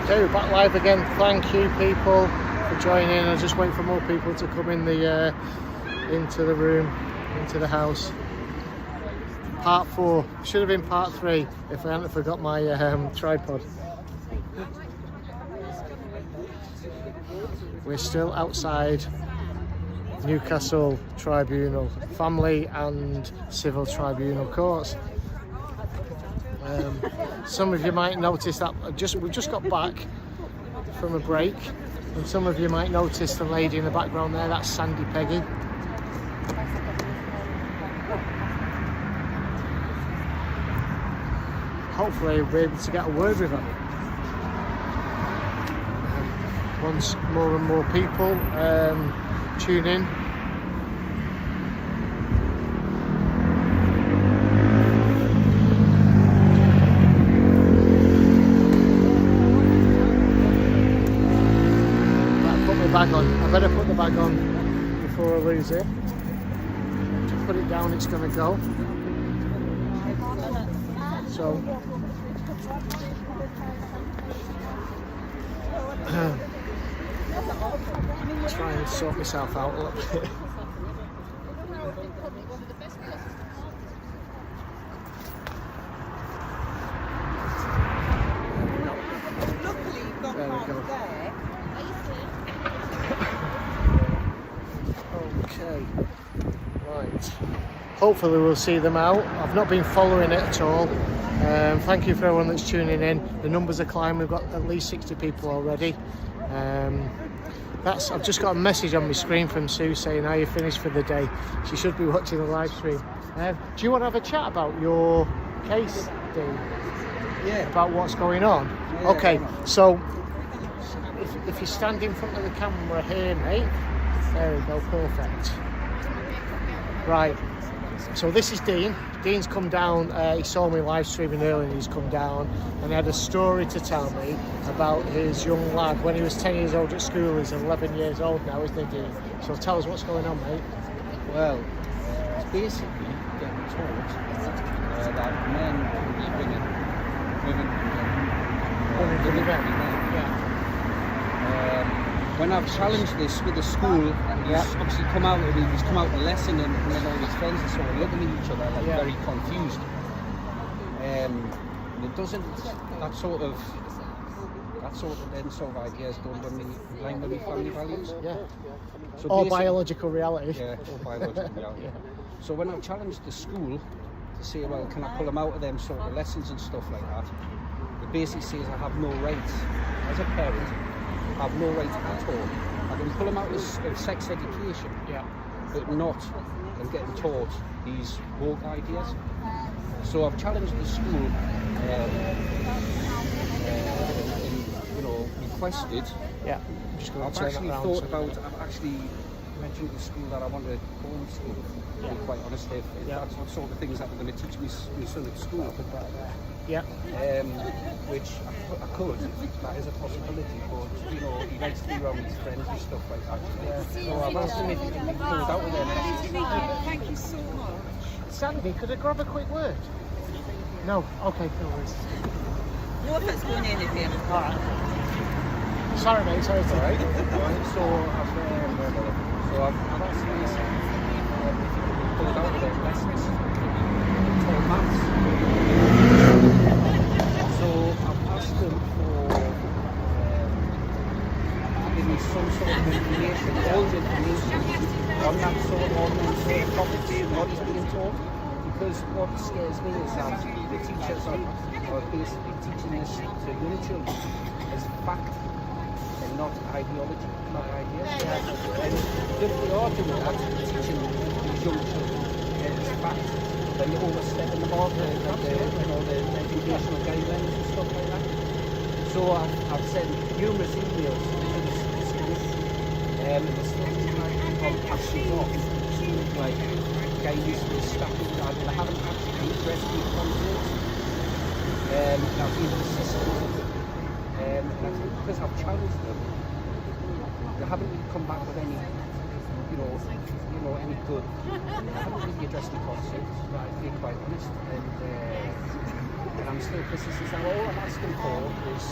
Okay, we're back live again. Thank you, people, for joining. I just wait for more people to come in the into the room, into the house. Part 4 should have been part 3 if I hadn't forgot my tripod. We're still outside Newcastle Tribunal, Family and Civil Tribunal Courts. Some of you might notice that we just got back from a break, and some of you might notice the lady in the background there. That's Sandy Peggy. Hopefully we'll be able to get a word with her. Once more and more people tune in. Bag on. I better put the bag on before I lose it. To put it down, it's going to go. So try and sort myself out a little bit. There we go. Okay, right. Hopefully we'll see them out. I've not been following it at all. Thank you for everyone that's tuning in. The numbers are climbing. We've got at least 60 people already. I've just got a message on my screen from Sue saying, "Are you finished for the day?" She should be watching the live stream. Do you want to have a chat about your case, Dean? Yeah. About what's going on? Yeah, okay, so if you stand in front of the camera here, mate. There we go, perfect. Right, so this is Dean. Dean's come down, he saw me live streaming earlier and he's come down and he had a story to tell me about his young lad. When he was 10 years old at school, he's 11 years old now, isn't he, Dean? So tell us what's going on, mate. Well, it's basically getting taught that men can be women can be men. Yeah. When I've challenged this with the school, he's obviously come out of the lesson and then all his friends are sort of looking at each other like very confused. And it doesn't, that sort of ideas don't run in line with family values. Yeah. So or biological reality. Yeah, or biological reality. So when I've challenged the school to say, well, can I pull them out of them sort of lessons and stuff like that, it basically says I have no rights as a parent. I have no right at all. I can pull them out of sex education, but not in getting taught these woke ideas. So I've challenged the school and requested. Yeah. I've actually thought about. I've actually mentioned to the school that I want to homeschool. To be quite honest, if that's what sort of things that we're going to teach my son at school. Yeah. Which I could. That is a possibility, but he likes to be around his friends and stuff like that. So I've asked him if he can be pulled out of them. Thank you so much. Sandy, could I grab a quick word? No. Okay, no worries. No offense going in if you. All right. Sorry, mate. Sorry. It's all right. So I've asked him if he can be pulled out of their lessons. For maths. So I've asked them for giving me some sort of information, all the information on that sort of topics, what is being taught. Because what scares me is that the teachers are basically teaching this to young children as fact and not ideology, not ideas. And if they are doing that, teaching these young children as fact, then you're overstepping the mark and all the educational guidelines and stuff like that. So I've sent numerous emails to the school and the school passes off like guidance for staffing that I haven't actually addressed these concerns. I've been persistent and I think because I've challenged them, they haven't really come back with any any good. I haven't really addressed the concerns, to be quite honest. And I'm still persistent. Now all I'm asking for is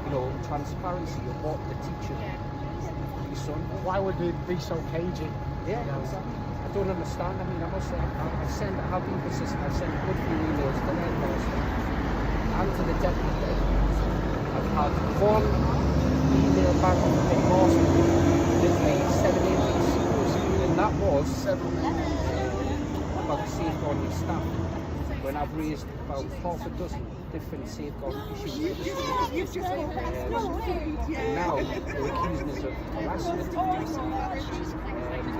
you know, transparency of what the teacher is son. Why would it be so cagey? Yeah, exactly. I don't understand. I mean, I must say, I've been consistent. I've sent a good few emails to the headmaster and to the deputy head. I've had one email back from the headmaster literally 7-8 weeks ago, and that was about the safeguarding staff. When I've raised about half a dozen different safeguarding issues with the school, and now they're accusing us of harassment, they're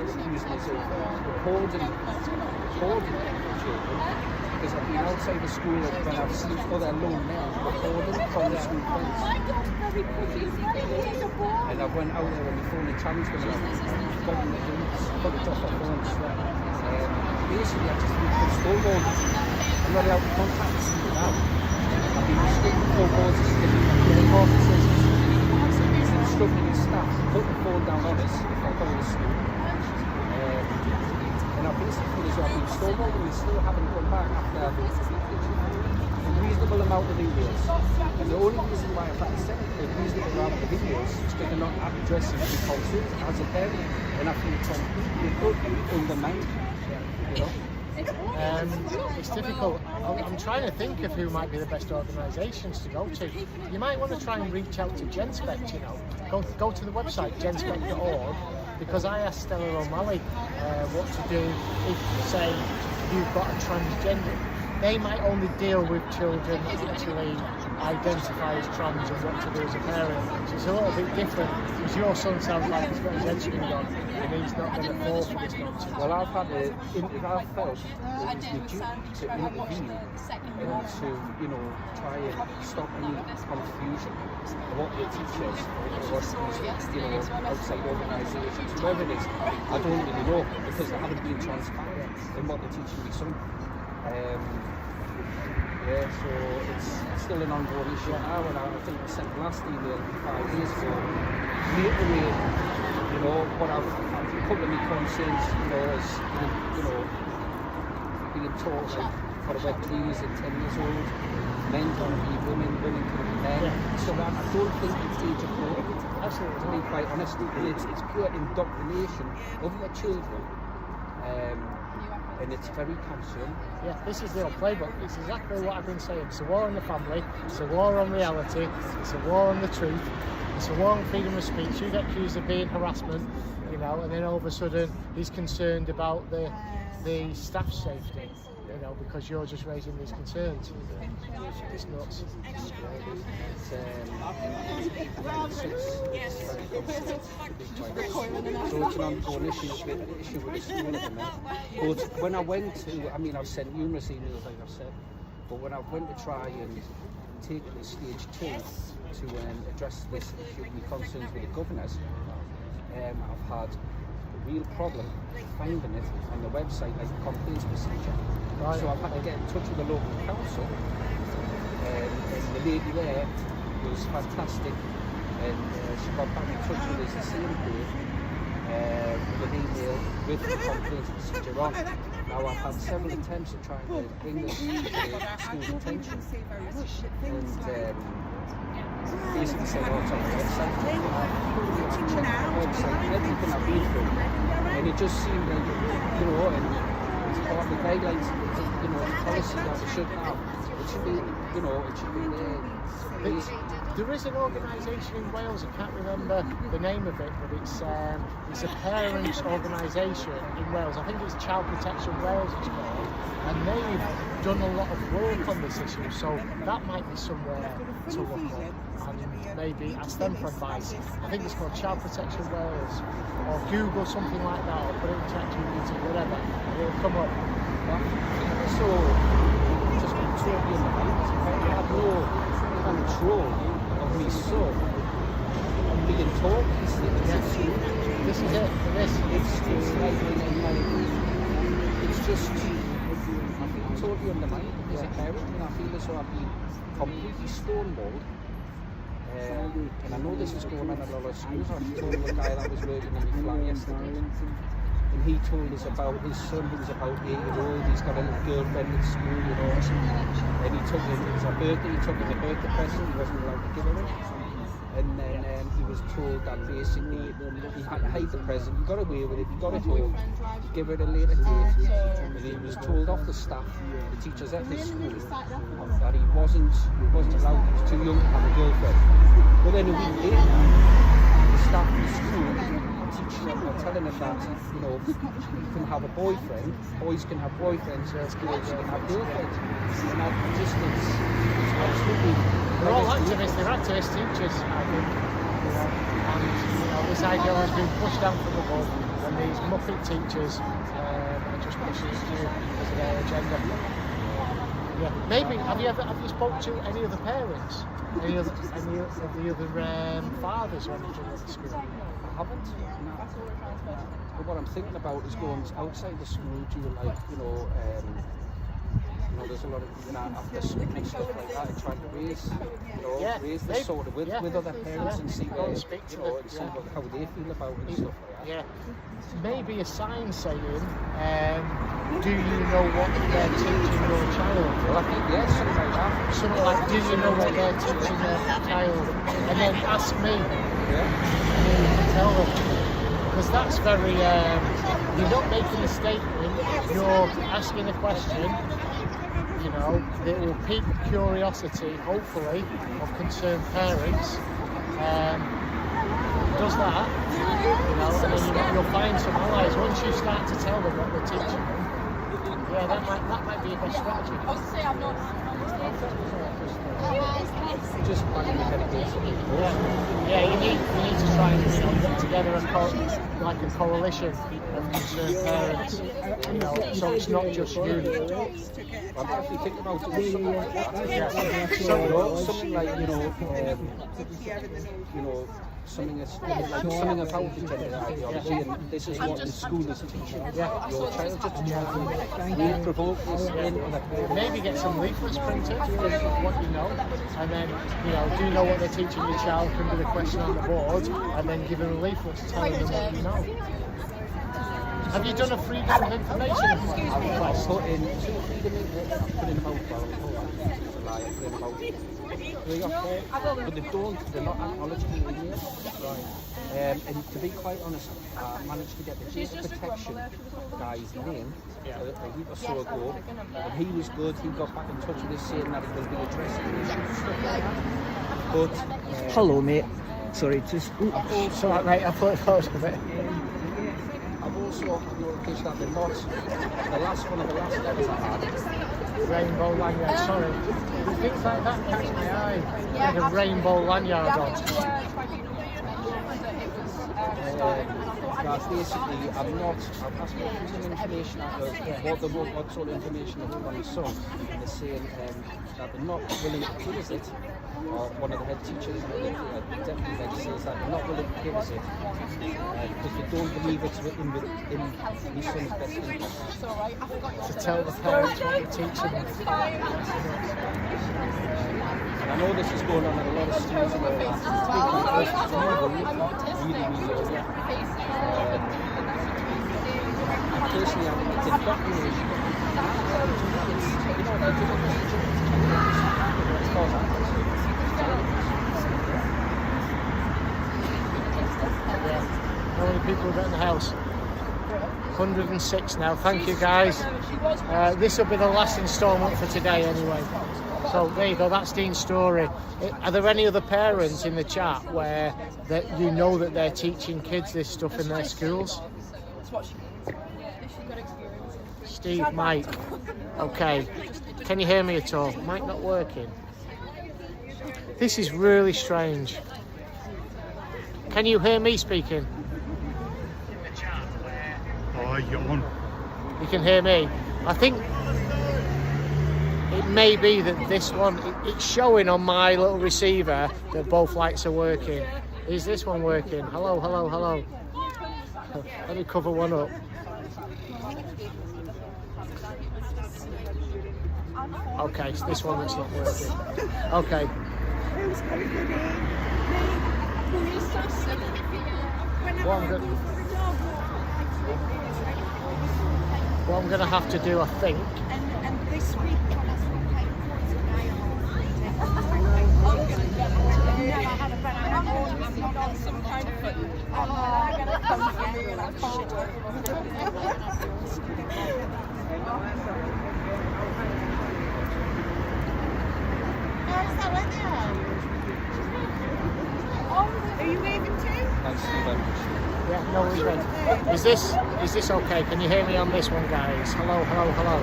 accusing us of recording children, because I've been outside the school when I've seen other lone men recording from the school fence. And I went out there on the phone and challenged them, and I've got them to do it, put it off my phone. Basically, I just been stonewalled. I'm not allowed to contact the school now. I've been restricted phone calls, the officers, instructing the staff to put the phone down on us if I go to the school. And I've basically I've been stonewalled, and we still haven't come back after a reasonable amount of videos. And the only reason why I've had to send a reasonable amount of videos is because they're not addressing the concerns as a parent, and I feel completely undermined, you know. It's difficult. I'm trying to think of who might be the best organisations to go to. You might want to try and reach out to GenSpec, you know. Go to the website, genspec.org, because I asked Stella O'Malley what to do if, say, you've got a transgender. They might only deal with children that actually identify as trans and what to do as a parent. So it's a little bit different, because your son sounds like he's got his head screwed on and he's not going to fall for this nonsense. Well, I've felt it was my duty to intervene and to, you know, try and stop any confusion of what the teachers or what these, you know, outside organisations, whoever it is, I don't really know, because they haven't been transparent in what they're teaching me son. Yeah, so it's still an ongoing issue now, and I think I sent the last email 5 days ago, reiterating, you know, what I've a couple of my concerns, you know, as being taught like what about babies at 10 years old, men can't be women, women can be men. So I don't think it's age appropriate. Absolutely, to be quite honest, it's pure indoctrination of the children. And it's very concerning. Yeah, this is the old playbook. It's exactly what I've been saying. It's a war on the family, it's a war on reality, it's a war on the truth, it's a war on freedom of speech. You get accused of being harassment, you know, and then all of a sudden he's concerned about the staff safety, you know, because you're just raising these concerns. It's nuts. So it's an ongoing issue with the school at the minute. But when I went to, I mean, I've sent numerous emails, like I've said, but when I went to try and take it to stage 2 to address this issue of my concerns with the governors, I've had a real problem finding it on the website, like the complaints procedure. Right. So I've had to get in touch with the local council, and the lady there was fantastic, and she got back in touch with us the same day with an email with the complaints procedure on. Now I've had several attempts at trying to bring this to the school's attention, and basically saying, oh, it's on the website. I've checked the website, everything I've been through, and it just seemed like, you know, and it's part of the guidelines, you know, the policy that we should have. It should be, you know, it should be there. There is an organisation in Wales, I can't remember the name of it, but it's a parents' organisation in Wales. I think it's Child Protection Wales it's called, and they've done a lot of work on this issue, so that might be somewhere to look up and maybe ask them for advice. I think it's called Child Protection Wales, or Google something like that, or put it in ChatGPT, whatever, and it'll come up. So, just being totally undermined, I have no control of me son being taught these things at school. This is it, for this. It's like, it's just, I feel totally undermined as a parent, and I feel as though I've been completely stonewalled. And I know this is going on at a lot of schools. I told the guy that was working in the flat yesterday, and he told us about his son who was about 8 years old. He's got a little girlfriend at school, you know, and he took him, it was her birthday, he took him a birthday present, he wasn't allowed to give her it. and then he was told that basically he had to hide the present. He got away with it. He got it home. He gave it a later date, and he was told off the staff, the teachers at his school, that he wasn't allowed. He was too young to have a girlfriend. But then a week later, the staff at the school teaching him or telling him that you can have a boyfriend. Boys can have boyfriends. Girls can have girlfriends. And that just is absolutely. They're all activists, they're activist teachers, I think. And this idea has been pushed down from above, and these muppet teachers are just pushing it through because of their agenda. Yeah. Maybe have you spoke to any other parents? Any of the other fathers or anything at the school? I haven't. No. But what I'm thinking about is going outside the school, doing there's a lot of after school and stuff like that, and trying to raise this sort of with other parents and see how they feel about it and stuff like that. Yeah. Maybe a sign saying, do you know what they're teaching your child? Well, I think something like that. Something like, do you know what they're teaching their child? And then ask me. Yeah. And then you can tell them. Because that's very, you're not making a statement, you're asking a question. That will pique curiosity, hopefully, of concerned parents. Does that, and then you'll find some allies. Once you start to tell them what we're teaching them, that might be a best strategy. Just planning to get a basic you need to try and get together a coalition of concerned parents. So it's not just you. I'm actually thinking about doing something like that. Something like something that's something about the gender ideology, and this is what the school is teaching your child, just to try and provoke this in other parents. Maybe get some leaflets printed with what you know, and then do you know what they're teaching your child can be the question on the board, and then give them leaflets telling them what you know. Have you done a freedom of information request? Put in about 3 or 4, but they're not acknowledging the email. Right. And to be quite honest, I managed to get the data protection guy's name a week or so ago, and he was good. He got back in touch with us saying that it will be addressing the issue. But hello, mate. Sorry, just. Sorry, mate. I thought it was a bit. I've also had notification that they're not. The last one of the last letters I had. Rainbow lanyard, sorry. Things like that catch my eye. Like a rainbow lanyard on. Basically, I've asked for some information out of what sort of information they want on his son, and they're saying that they're not willing to give us it, or one of the head teachers, deputy head, says that they're not willing to give us it, because they don't believe it's written in his son's best interest. To tell the parents what you're teaching them. And I know this is going on in a lot of schools and all that. It's been really personally, I think it's documentation. How many people have got in the house? 106 now. Thank you, guys. This will be the last instalment for today anyway. So there you go, that's Dean's story. Are there any other parents in the chat where that that they're teaching kids this stuff in their schools? Steve, Mike. Okay. Can you hear me at all? Mic not working. This is really strange. Can you hear me speaking? Oh, you're on. You can hear me. I think it may be that this one, it's showing on my little receiver that both lights are working. Is this one working? Hello, hello, hello. Let me cover one up. Okay, it's this one that's not working. Okay. What I'm going to have to do, I think. And this week, Are you waving too? Thanks, Stephen. Yeah, no worries, mate. Is this okay? Can you hear me on this one, guys? Hello, hello, hello.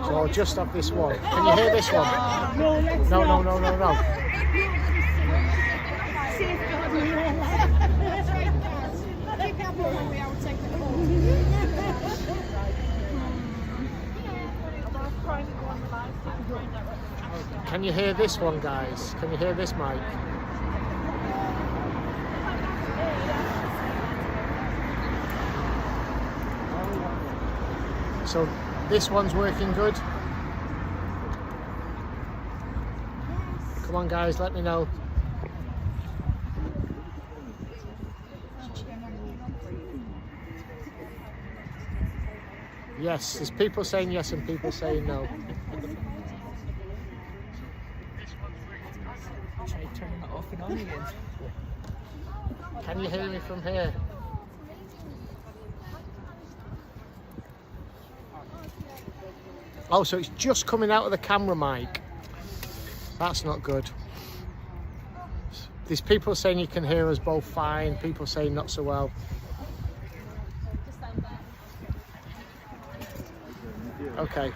So I'll just have this one. Can you hear this one? No. Can you hear this one, guys? Can you hear this mic? So this one's working good. Come on, guys, let me know. Yes, there's people saying yes and people saying no. Try turning it off and on again. Can you hear me from here? Oh, so it's just coming out of the camera mic. That's not good. There's people saying you can hear us both fine, people saying not so well. Okay.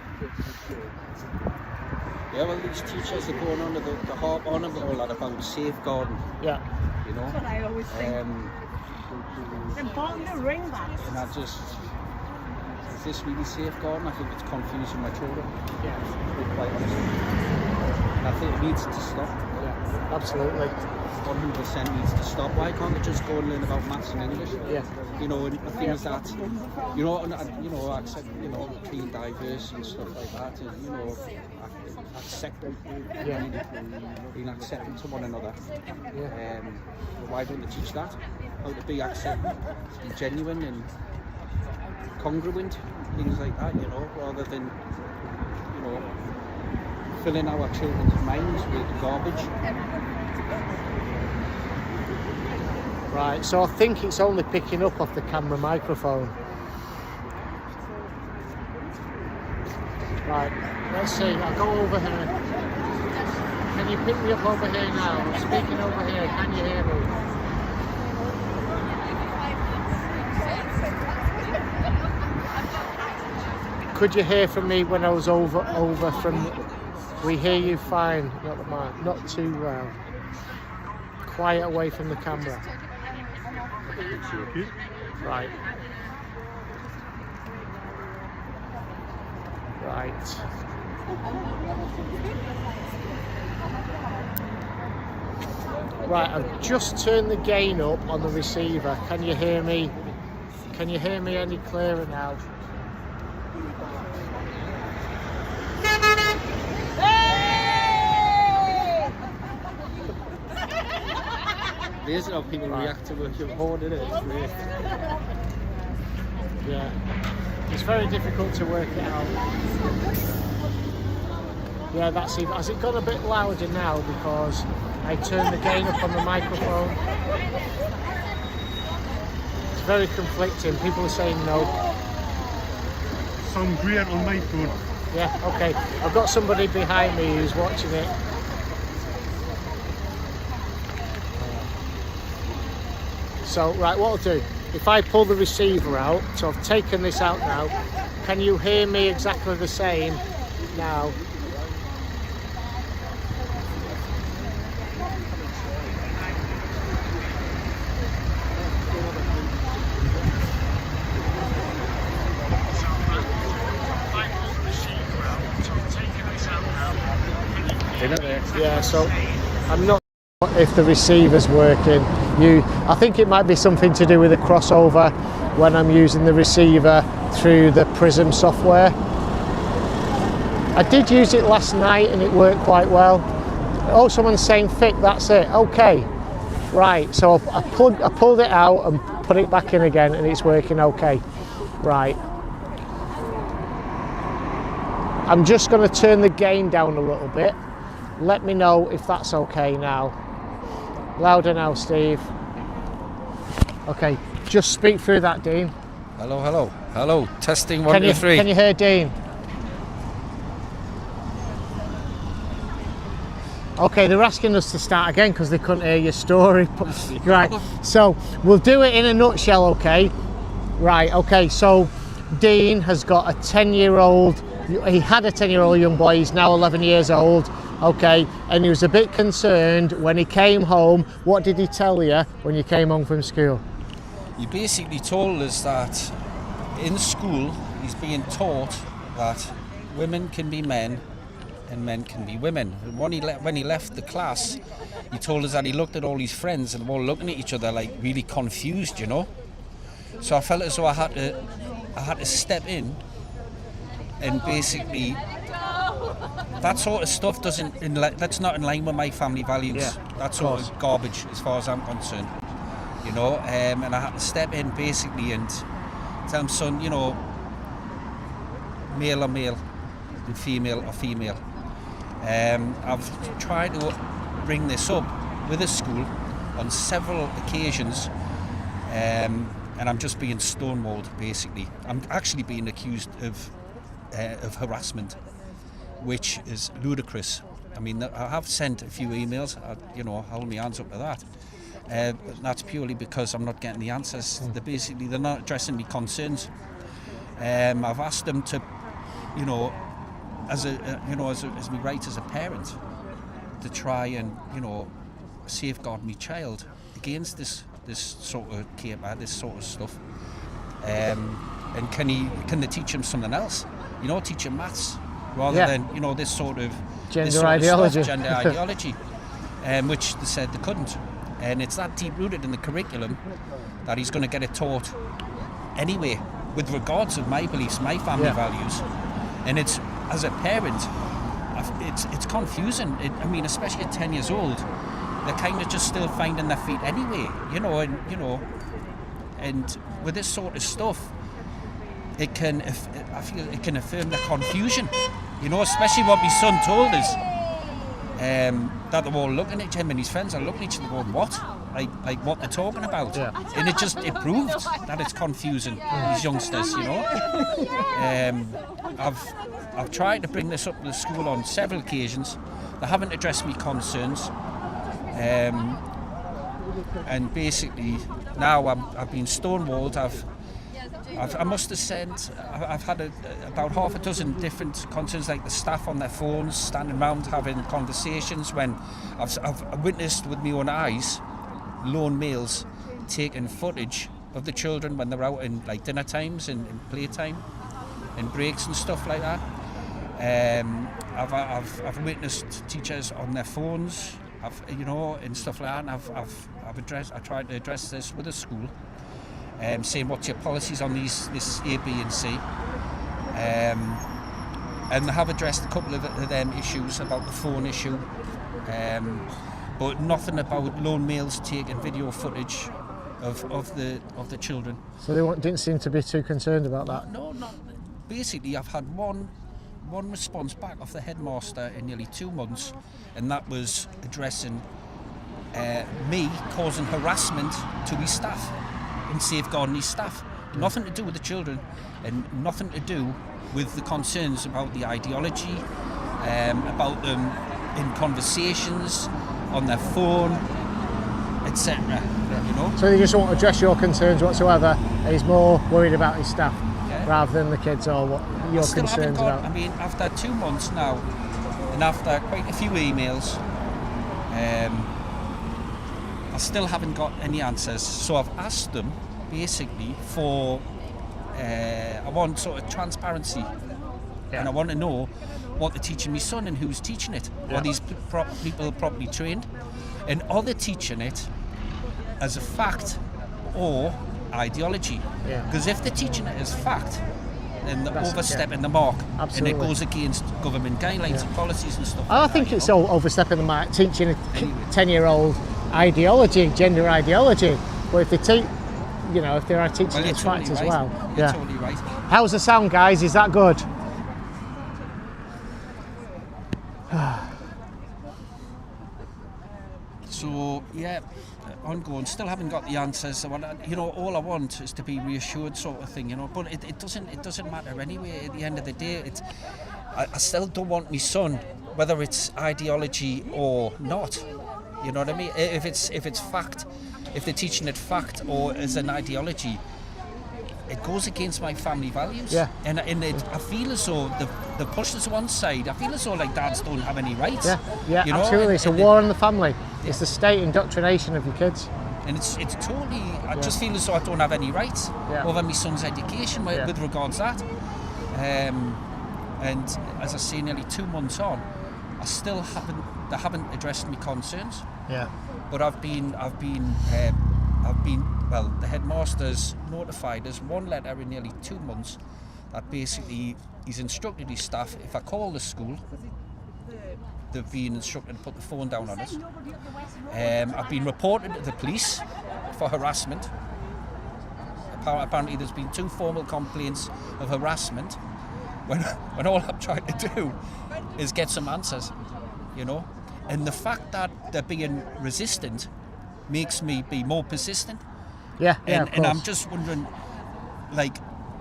Yeah, well, these teachers are going on to the harp on about all that about safeguarding. Yeah. You know. That's what I always think. It's important to ring that. And I just, is this really safeguarding? I think it's confusing my children. Yeah. To be quite honest. And I think it needs to stop. Yeah. Absolutely. 100% needs to stop. Why can't they just go and learn about maths and English? Yeah. You know, and the thing is that, you know, accept, you know, being diverse and stuff like that, and, you know, accepting, being accepting to one another. Yeah. Why don't they teach that? How to be accepting, be genuine and congruent, things like that, you know, rather than, you know, filling our children's minds with garbage. Right, so I think it's only picking up off the camera microphone. Right, let's see, I'll go over here. Can you pick me up over here now? I'm speaking over here, can you hear me? Could you hear from me when I was over from... We hear you fine, not the mic, not too well. Quiet away from the camera. Right. Right. Right, I've just turned the gain up on the receiver. Can you hear me? Can you hear me any clearer now? This is how people react to what you've hoarded it. It's great. Yeah. It's very difficult to work it out. Yeah, that's it. Has it got a bit louder now because I turned the gain up on the microphone? It's very conflicting. People are saying no. Sound great on my phone. Yeah, okay. I've got somebody behind me who's watching it. So, right, what I'll do, if I pull the receiver out, so I've taken this out now, can you hear me exactly the same now? Yeah, so I'm not sure if the receiver's working. I think it might be something to do with the crossover when I'm using the receiver through the Prism software. I did use it last night and it worked quite well. Oh, someone's saying Fick, that's it. Okay, right, so I pulled it out and put it back in again and it's working okay. Right. I'm just going to turn the gain down a little bit. Let me know if that's okay now. Louder now, Steve. Okay, just speak through that, Dean. Hello, hello. Hello, testing 1, 2, 3. Can you hear Dean? Okay, they're asking us to start again because they couldn't hear your story. Right, so we'll do it in a nutshell, okay? Right, okay, so Dean has got a 10-year-old, he had a 10-year-old young boy, he's now 11 years old, okay, and he was a bit concerned when he came home. What did he tell you when you came home from school? He basically told us that in school he's being taught that women can be men and men can be women. And when he left the class, he told us that he looked at all his friends and they were all looking at each other like really confused, you know. So I felt as though I had to step in and basically that sort of stuff that's not in line with my family values. Yeah, that sort of garbage as far as I'm concerned, you know. And I had to step in basically and tell him, son, you know, male are male and female are female. I've tried to bring this up with the school on several occasions, and I'm just being stonewalled basically. I'm actually being accused of harassment, which is ludicrous. I mean, I have sent a few emails, you know, hold my hands up to that. That's purely because I'm not getting the answers. They're not addressing me concerns. I've asked them to, you know, as my right as a parent, to try and, you know, safeguard my child against this sort of caper, this sort of stuff. And can they teach him something else? You know, teach him maths rather than, you know, this sort of gender ideology, which they said they couldn't. And it's that deep rooted in the curriculum that he's going to get it taught anyway, with regards of my beliefs, my family values. And it's, as a parent, it's confusing. I mean, especially at 10 years old, they're kind of just still finding their feet anyway, you know. And with this sort of stuff, I feel it can affirm the confusion, you know, especially what my son told us, that they're all looking at him and his friends are looking at each other going, what? Like what they're talking about. Yeah. And it proved that it's confusing these youngsters, you know. I've tried to bring this up to the school on several occasions. They haven't addressed me concerns. And basically now I've been stonewalled. I must have sent. I've had about half a dozen different concerns, like the staff on their phones, standing around having conversations. When I've witnessed with my own eyes, lone males taking footage of the children when they're out in like dinner times and playtime and breaks and stuff like that. I've witnessed teachers on their phones, you know, and stuff like that. And I tried to address this with the school, saying what's your policies on this A, B, and C. And they have addressed a couple of them issues about the phone issue, but nothing about lone males taking video footage of the children. So they didn't seem to be too concerned about that? No, not. Basically, I've had one response back off the headmaster in nearly 2 months, and that was addressing me causing harassment to his staff and safeguarding his staff. Nothing to do with the children and nothing to do with the concerns about the ideology, about them in conversations, on their phone, etc. You know? So they just won't address your concerns whatsoever. He's more worried about his staff rather than the kids or what your concerns about. I mean, after 2 months now, and after quite a few emails, I still haven't got any answers. So I've asked them basically for, I want sort of transparency, and I want to know what they're teaching my son and who's teaching it. Are these people properly trained? And are they teaching it as a fact or ideology? Because if they're teaching it as fact, then they're overstepping the mark. Absolutely. And it goes against government guidelines and policies and stuff. I think it's all overstepping the mark, teaching a 10-year-old ideology, gender ideology. But if they teach, you know, if they are teaching it as fact as well. You're totally right. How's the sound, guys? Is that good? So, ongoing. Still haven't got the answers. All I want is to be reassured, sort of thing. But it doesn't matter anyway. At the end of the day, I still don't want my son, whether it's ideology or not. You know what I mean? If it's fact, if they're teaching it fact or as an ideology, it goes against my family values. Yeah. And I feel as though the pushed us to one side. I feel as though like dads don't have any rights. Yeah, absolutely. It's a war on the family. It's the state indoctrination of your kids. And it's totally. I just feel as though I don't have any rights over my son's education with regards to that. And as I say, nearly 2 months on, I still they haven't addressed my concerns. Yeah. But I've been the headmaster's notified us one letter in nearly 2 months that basically he's instructed his staff, if I call the school, they've been instructed to put the phone down on us. I've been reported to the police for harassment. Apparently there's been 2 formal complaints of harassment when all I'm trying to do is get some answers, and the fact that they're being resistant makes me be more persistent. And I'm just wondering, like,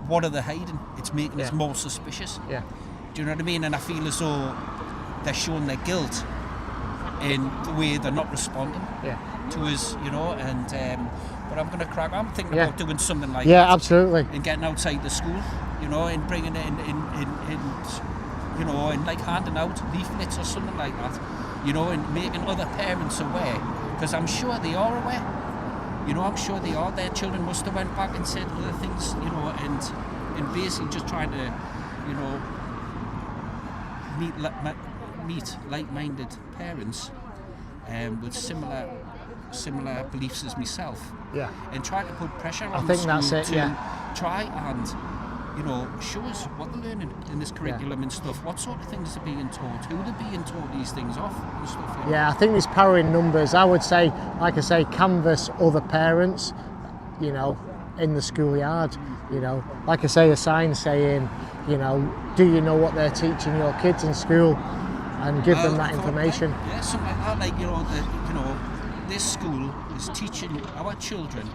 what are they hiding? It's making us more suspicious. Yeah. Do you know what I mean? And I feel as though they're showing their guilt in the way they're not responding to us, but I'm going to crack on. I'm thinking about doing something like that. Yeah, absolutely. And getting outside the school, and bringing it and like handing out leaflets or something like that, and making other parents aware, because I'm sure they are aware. I'm sure they are. Their children must have went back and said other things, and basically just trying to, meet like-minded parents with similar beliefs as myself. Yeah. And try to put pressure on I think the school that's it, to try and, show us what they're learning in this curriculum and stuff. What sort of things are being taught? Who they're being taught these things off and stuff. Yeah, I think there's power in numbers. I would say, like I say, canvass other parents, in the schoolyard. Like I say, a sign saying, do you know what they're teaching your kids in school, and give them that information. Yeah, something like that. This school is teaching our children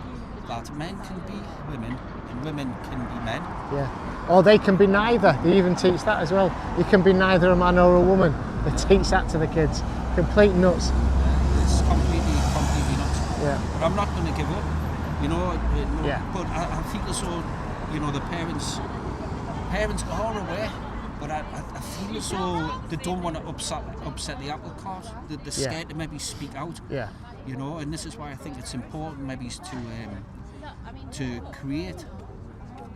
that men can be women and women can be men. Yeah. Or they can be neither. They even teach that as well. You can be neither a man or a woman. They teach that to the kids. Complete nuts. It's completely nuts. Yeah. But I'm not going to give up. Yeah. But I feel as though, the parents are aware, but I feel as though they don't want to upset the apple cart. They're scared to maybe speak out. Yeah. And this is why I think it's important maybe to create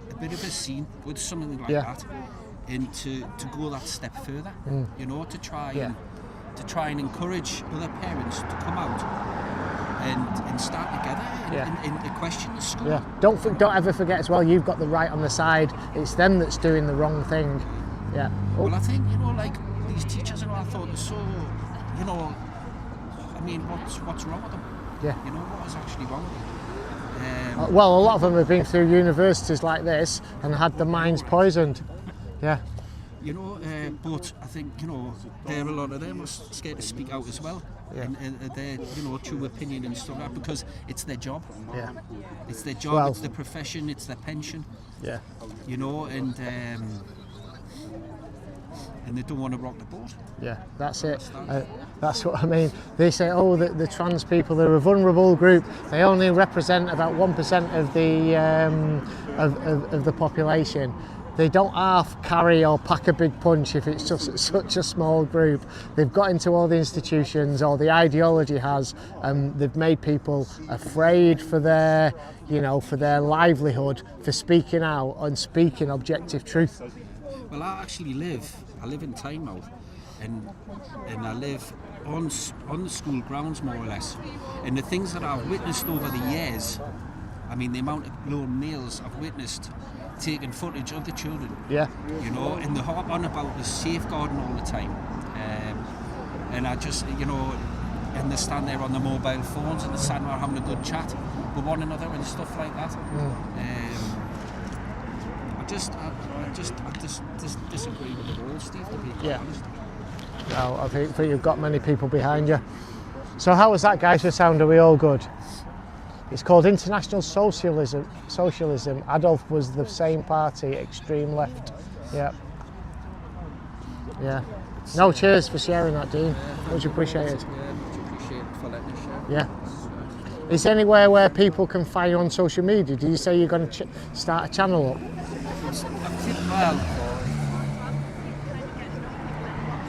a bit of a scene with something like that, and to go that step further. To try and encourage other parents to come out and start together and question the school. Yeah. Don't ever forget as well, you've got the right on the side. It's them that's doing the wrong thing. Yeah. Oh. Well, I think, like these teachers and all, I thought they're so, I mean, what's wrong with them? Yeah. What is actually wrong with them? Well, a lot of them have been through universities like this and had their minds poisoned. Yeah. But I think, a lot of them are scared to speak out as well. Yeah. And their, true opinion and stuff like that, because it's their job. Yeah. It's their job, it's their profession, it's their pension. Yeah. And they don't want to rock the boat. Yeah, that's it. That's what I mean. They say, the trans people, they're a vulnerable group. They only represent about 1% of the population. They don't half carry or pack a big punch if it's just such a small group. They've got into all the institutions, or the ideology has, and they've made people afraid for their, for their livelihood, for speaking out and speaking objective truth. Well, I live in Tynemouth, and I live on the school grounds, more or less. And the things that I've witnessed over the years, I mean, the amount of lone males I've witnessed taking footage of the children. Yeah. And they harp on about the safeguarding all the time. And I just, and they stand there on the mobile phones and they stand there having a good chat with one another and stuff like that. I just disagree with it all, Steve, to be quite honest. No, I think you've got many people behind you. So how was that, guys, for sound? Are we all good? It's called International Socialism. Adolf was the same party, extreme left. Yeah. Yeah. No, cheers for sharing that, Dean. Much appreciated. Yeah, much appreciated for letting us share. Yeah. Is there anywhere where people can find you on social media? Did you say you're going to start a channel up? Well,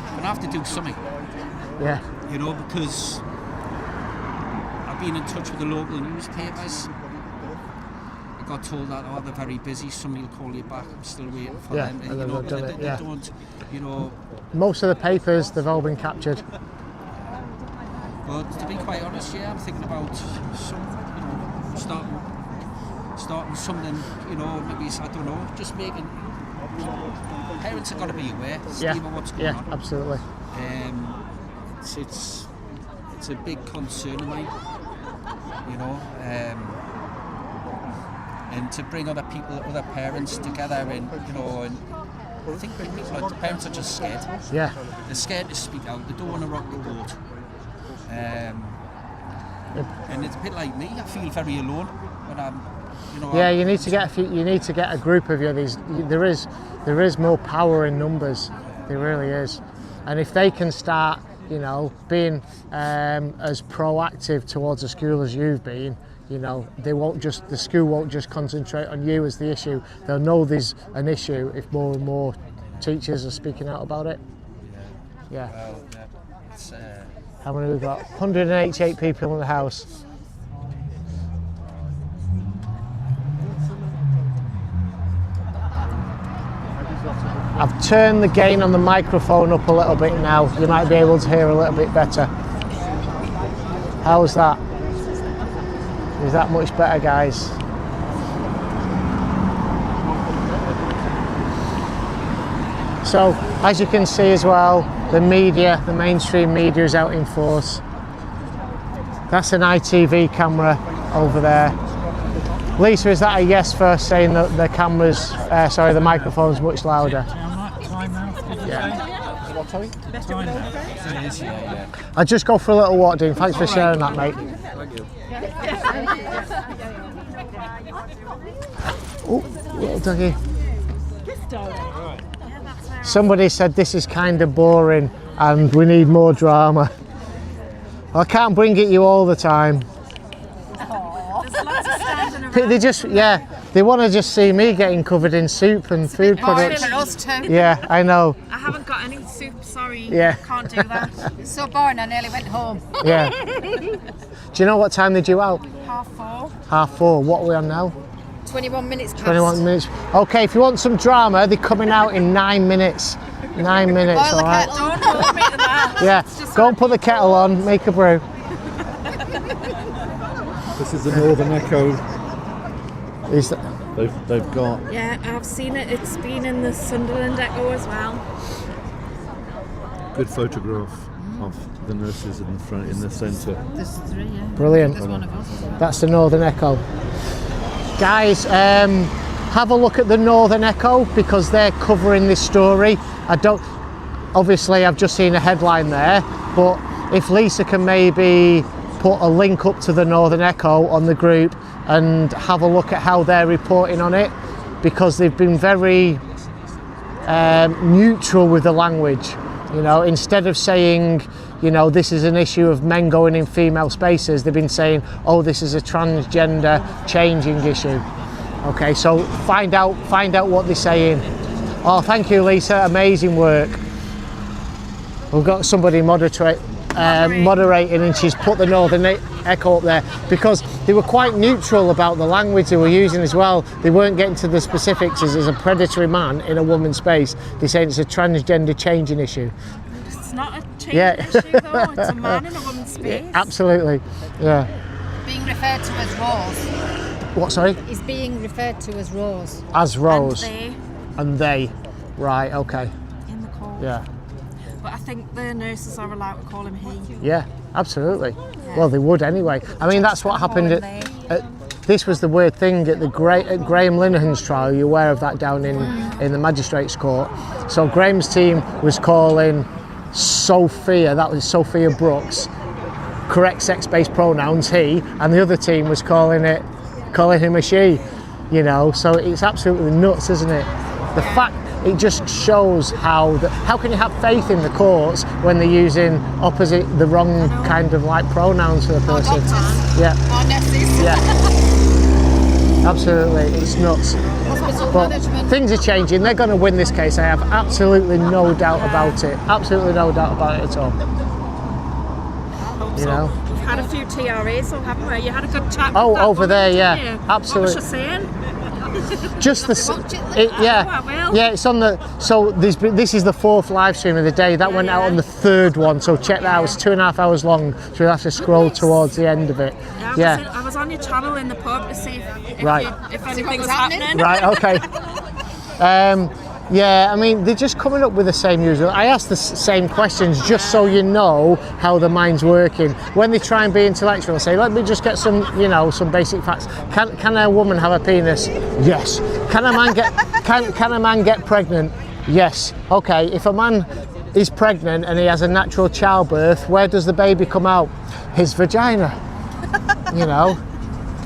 I'm gonna have to do something. Yeah. You know, because I've been in touch with the local newspapers. I got told that, oh, they're very busy, somebody will call you back. I'm still waiting for Yeah, them. and You they've know, not done they, it, they yeah. don't, you know. Most of the papers, they've all been captured. But to be quite honest, yeah, I'm thinking about some, you know, starting something, you know, maybe, I don't know, just making, parents have got to be aware, Yeah, of what's going yeah, on. absolutely. It's a big concern of mine, you know, and to bring other people, other parents together, and you know, and I think the parents are just scared. Yeah. They're scared to speak out. They don't want to rock the boat. And it's a bit like me. I feel very alone when I'm, you know. Yeah, you need to get a group of you. There is more power in numbers. There really is, and if they can start, you know, being as proactive towards the school as you've been, you know, the school won't just concentrate on you as the issue. They'll know there's an issue if more and more teachers are speaking out about it. Yeah. Well, it's, How many we've got? 188 people in the house. I've turned the gain on the microphone up a little bit now. You might be able to hear a little bit better. How's that? Is that much better, guys? So, as you can see as well, the media, the mainstream media is out in force. That's an ITV camera over there. Lisa, is that a yes for saying that the camera's, the microphone's much louder? Time now? Yeah. What, sorry? Time now. it is, yeah. I'll just go for a little walk, Dean. Thanks for sharing that, mate. Thank you. Oh, little doggy. Somebody said this is kind of boring and we need more drama. I can't bring it you all the time. They just, they want to just see me getting covered in soup and food products. For us too. Yeah, I know. I haven't got any soup, sorry. Yeah. Can't do that. It's so boring, I nearly went home. Yeah. Do you know what time they're due out? 4:30. 4:30. What are we on now? 21 minutes past. 21 minutes. Okay, if you want some drama, they're coming out in 9 minutes. 9 minutes, Boil the all right? kettle. Don't hold me to that. Yeah, go and put the kettle on, make a brew. This is the Northern Echo. Is that, They've got. Yeah, I've seen it. It's been in the Sunderland Echo as well. Good photograph of the nurses in the front, in the centre. There's 3, yeah. Brilliant. There's one of us as well. That's the Northern Echo. Guys, have a look at the Northern Echo because they're covering this story. Obviously I've just seen a headline there, but if Lisa can maybe put a link up to the Northern Echo on the group and have a look at how they're reporting on it, because they've been very neutral with the language. You know, instead of saying, you know, this is an issue of men going in female spaces, they've been saying, oh, this is a transgender changing issue. Okay, so find out what they're saying. Oh, thank you, Lisa, amazing work. We've got somebody moderating, and she's put the Northern Echo up there because they were quite neutral about the language they were using as well. They weren't getting to the specifics as a predatory man in a woman's space. They're saying it's a transgender changing issue. It's not a change issue though, it's a man in a woman's space. Yeah, absolutely, yeah. Being referred to as Rose. What, sorry? He's being referred to as Rose. As Rose. And they. Right, okay. in the call. Yeah. But I think the nurses are allowed to call him he. Yeah, absolutely. Well, they would anyway. I mean, that's what happened this was the weird thing at at Graham Linehan's trial. You're aware of that down in the magistrates' court. So Graham's team was calling Sophia, that was Sophia Brooks, correct sex-based pronouns, he, and the other team was calling him a she. You know, so it's absolutely nuts, isn't it? The fact, it just shows how can you have faith in the courts when they're using the wrong kind of like pronouns for the person? Yeah. Or nurses. Yeah. Absolutely, it's nuts. Hospital But management. things are changing. They're going to win this case. I have absolutely no doubt about it. Absolutely no doubt about it at all. You know. We've had a few TRAs, so haven't we? You had a good chat. Oh, with that over woman, there, didn't yeah, you? absolutely. What was she saying? Just the Watch it, yeah, Oh, I will. yeah. It's on the this is the 4th live stream of the day. That went out on the 3rd one. So check that out. It's 2.5 hours long. So you'll have to scroll towards the end of it. Yeah, I was on your channel in the pub to see if Right. if anything was happening. happening. Right. Okay. Yeah, I mean, they're just coming up with the same usual. I ask the same questions just so you know how the mind's working. When they try and be intellectual, say, let me just get some, some basic facts. Can a woman have a penis? Yes. Can a man get can a man get pregnant? Yes. Okay, if a man is pregnant and he has a natural childbirth, where does the baby come out? His vagina. You know,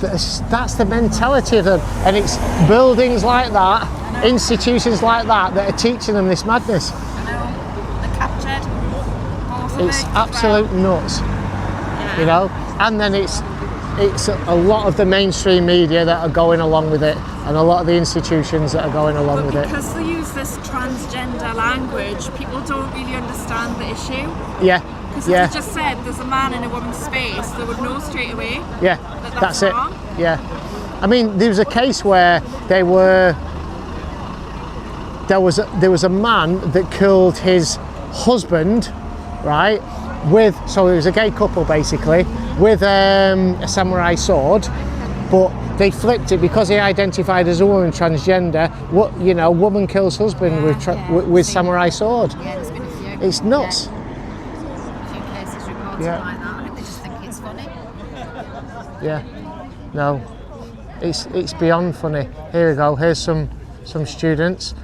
that's the mentality of them, and it's buildings like that. Institutions like that are teaching them this madness. I know. They're captured. It's absolute nuts, you know. And then it's a lot of the mainstream media that are going along with it, and a lot of the institutions that are going along with it. Because they use this transgender language, people don't really understand the issue. Yeah, Because yeah, if they just said there's a man in a woman's space, they would know straight away. yeah. That That's it. wrong. Yeah. I mean, there was a case where there was a man that killed his husband, right? So it was a gay couple basically, with a samurai sword, but they flipped it because he identified as a woman, transgender. Woman kills husband with samurai sword. Yeah, there's been a few. It's nuts. A few cases reported Yeah. like that. I think they just think it's funny. Yeah. No. It's beyond funny. Here we go. Here's some students.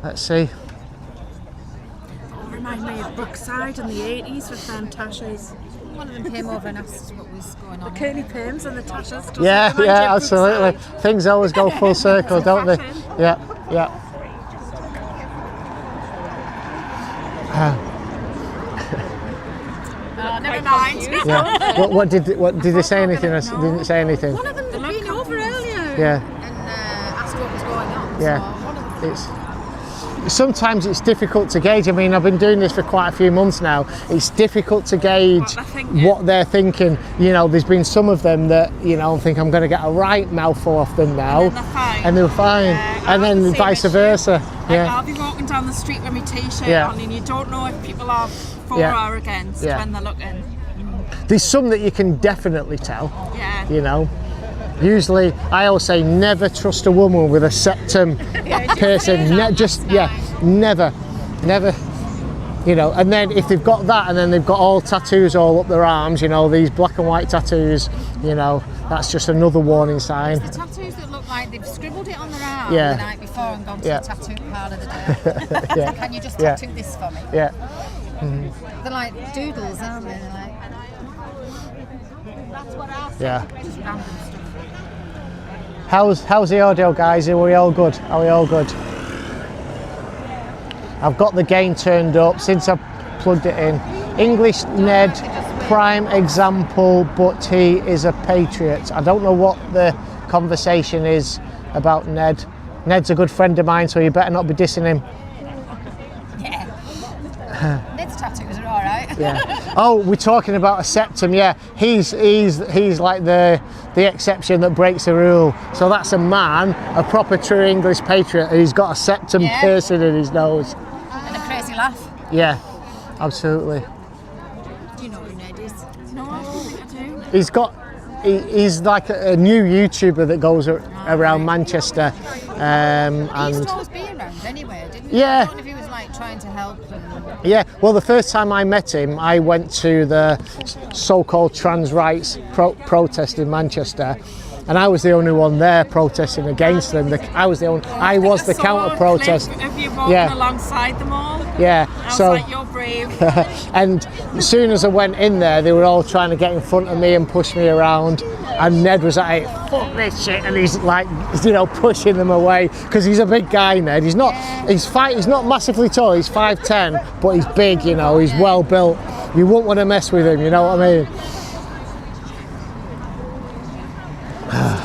Let's see. Remind me of Brookside in the 80s with them Tashas. One of them came over and asked what was going on. The curly perms and the Tashas. doesn't Yeah, remind you yeah, of absolutely. Brookside? Things always go full circle, don't they? Fashion. Yeah, yeah. Never mind. Yeah. What did they say anything? Didn't say anything. One of them had been over earlier Yeah, and asked what was going on. yeah. So one of them Sometimes it's difficult to gauge. I mean, I've been doing this for quite a few months now. It's difficult to gauge what they're thinking. There's been some of them that I think I'm going to get a right mouthful off them now, and they're fine, Yeah, and then vice versa. Like, Yeah, I'll be walking down the street with my t-shirt Yeah. on, and you don't know if people are for Yeah. or against Yeah. when they're looking. there's some that you can definitely tell. Yeah. Usually, I always say never trust a woman with a septum piercing. Never. And then if they've got that, and then they've got all tattoos all up their arms, these black and white tattoos, that's just another warning sign. the tattoos that look like they've scribbled it on their arm Yeah. the night before and gone to Yeah. the tattoo parlour the day. Yeah. Can you just Yeah. tattoo this for me? Yeah. They're like doodles, aren't they? They're like Yeah. just random stuff. How's the audio, guys? Are we all good? I've got the gain turned up since I plugged it in. English Ned, prime example, but he is a patriot. I don't know what the conversation is about Ned. Ned's a good friend of mine, so you better not be dissing him. Yeah. Ned's tattoos are all right. Yeah. Oh, we're talking about a septum. Yeah, he's like the exception that breaks the rule. So that's a man, a proper true English patriot, and he's got a septum Yeah. piercing in his nose. And a crazy laugh. Yeah, absolutely. Do you know who Ned is? No, I don't think I do. He's like a new YouTuber that goes around Manchester, He used and to always be around anyway, didn't he? Yeah. I don't know if he was like trying to help. yeah. Well, the first time I met him, I went to the so-called trans rights protest in Manchester, and I was the only one there protesting against them. I was the counter protest. Of you walking Yeah. alongside them all. Yeah. I was So like, you're brave. brave. And as soon as I went in there, they were all trying to get in front of me and push me around. And Ned was like, fuck this shit, and he's like, you know, pushing them away because he's a big guy. Ned, he's not massively tall. He's 5'10", but he's big. You know, he's well built. You wouldn't want to mess with him. You know what I mean?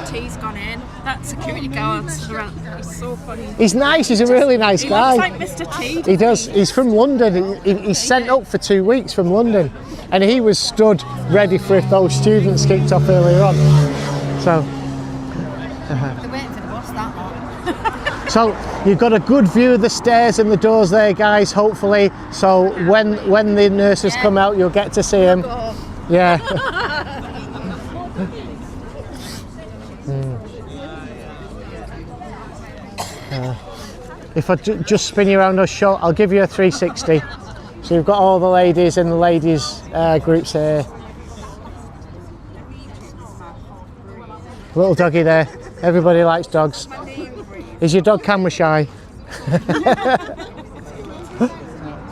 T's gone in. That security guard's he's so funny. He's nice. He's a really nice guy. He looks like Mr. T. He does. He's from London. He's sent up for 2 weeks from London, and he was stood ready for if those students kicked off earlier on. So. They're waiting for the bus, that lot. So you've got a good view of the stairs and the doors there, guys. Hopefully, so when the nurses come out, you'll get to see them. Yeah. If I just spin you around or shot, I'll give you a 360. So you've got all the ladies and the ladies groups here. Little doggy there. Everybody likes dogs. Is your dog camera shy? You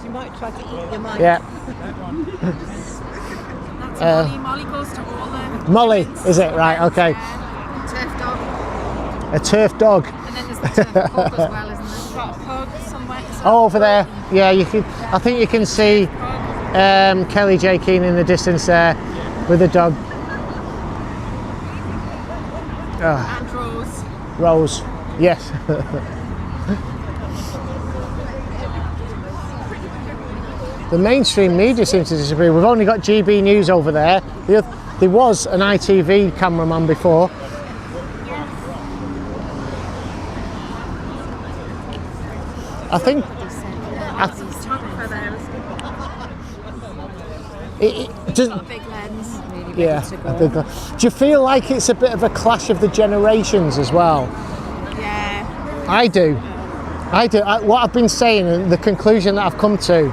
might try to eat your mic. Yeah. That's Molly. Molly goes to all the... Molly, is it? Right, okay. Turf dog. A turf dog. And then there's the turf pug as well, isn't there? Got a pug somewhere. Oh, over there. Yeah, you can. I think you can see Kelly J. Keane in the distance there with the dog. And Rose. Rose. Yes. The mainstream media seems to disagree. We've only got GB News over there. There was an ITV cameraman before. I think it does. Got a big lens. Yeah. Do you feel like it's a bit of a clash of the generations as well? Yeah. I do. What I've been saying, and the conclusion that I've come to,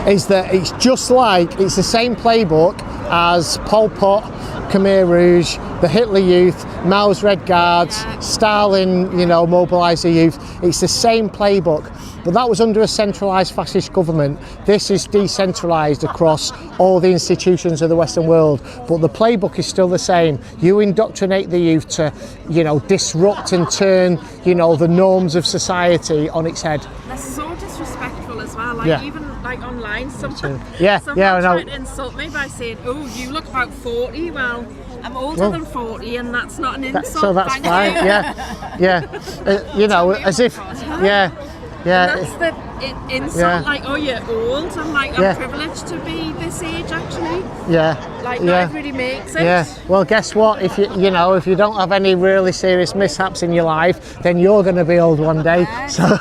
is that it's just like, it's the same playbook as Pol Pot, Khmer Rouge, the Hitler Youth, Mao's Red Guards, Stalin, you know, mobilise the youth. It's the same playbook, but that was under a centralised fascist government. This is decentralised across all the institutions of the Western world, but the playbook is still the same. You indoctrinate the youth to, you know, disrupt and turn, you know, the norms of society on its head. They're so disrespectful as well. Like, Yeah. even like online, someone Yeah, I know. tried to insult me by saying, "Oh, you look about 40." Well, I'm older than 40, and that's not an insult. So that's thank fine. you. Yeah. You know, as if, yeah. That's the insult. Yeah. Like, oh, you're old. I'm like, I'm privileged to be this age, actually. Yeah. Like, not everybody makes it. Yeah. Well, guess what? If you know, if you don't have any really serious mishaps in your life, then you're going to be old one day. So.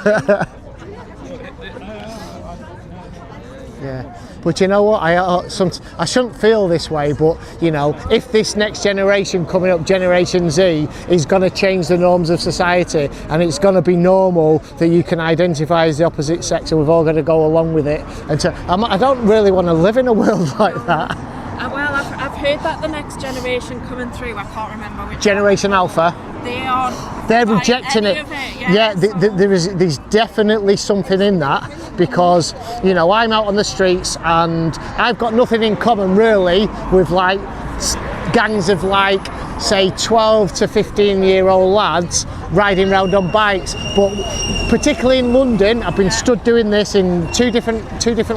Yeah. But you know what? I shouldn't feel this way. But you know, if this next generation coming up, Generation Z, is going to change the norms of society, and it's going to be normal that you can identify as the opposite sex, and we've all got to go along with it. And I don't really want to live in a world like that. Well, I've heard that the next generation coming through, I can't remember which Generation Alpha. They're rejecting it. There's definitely something in that, because you know, I'm out on the streets and I've got nothing in common really with like gangs of like, say, 12 to 15-year-old lads riding around on bikes. But particularly in London, I've been stood doing this in two different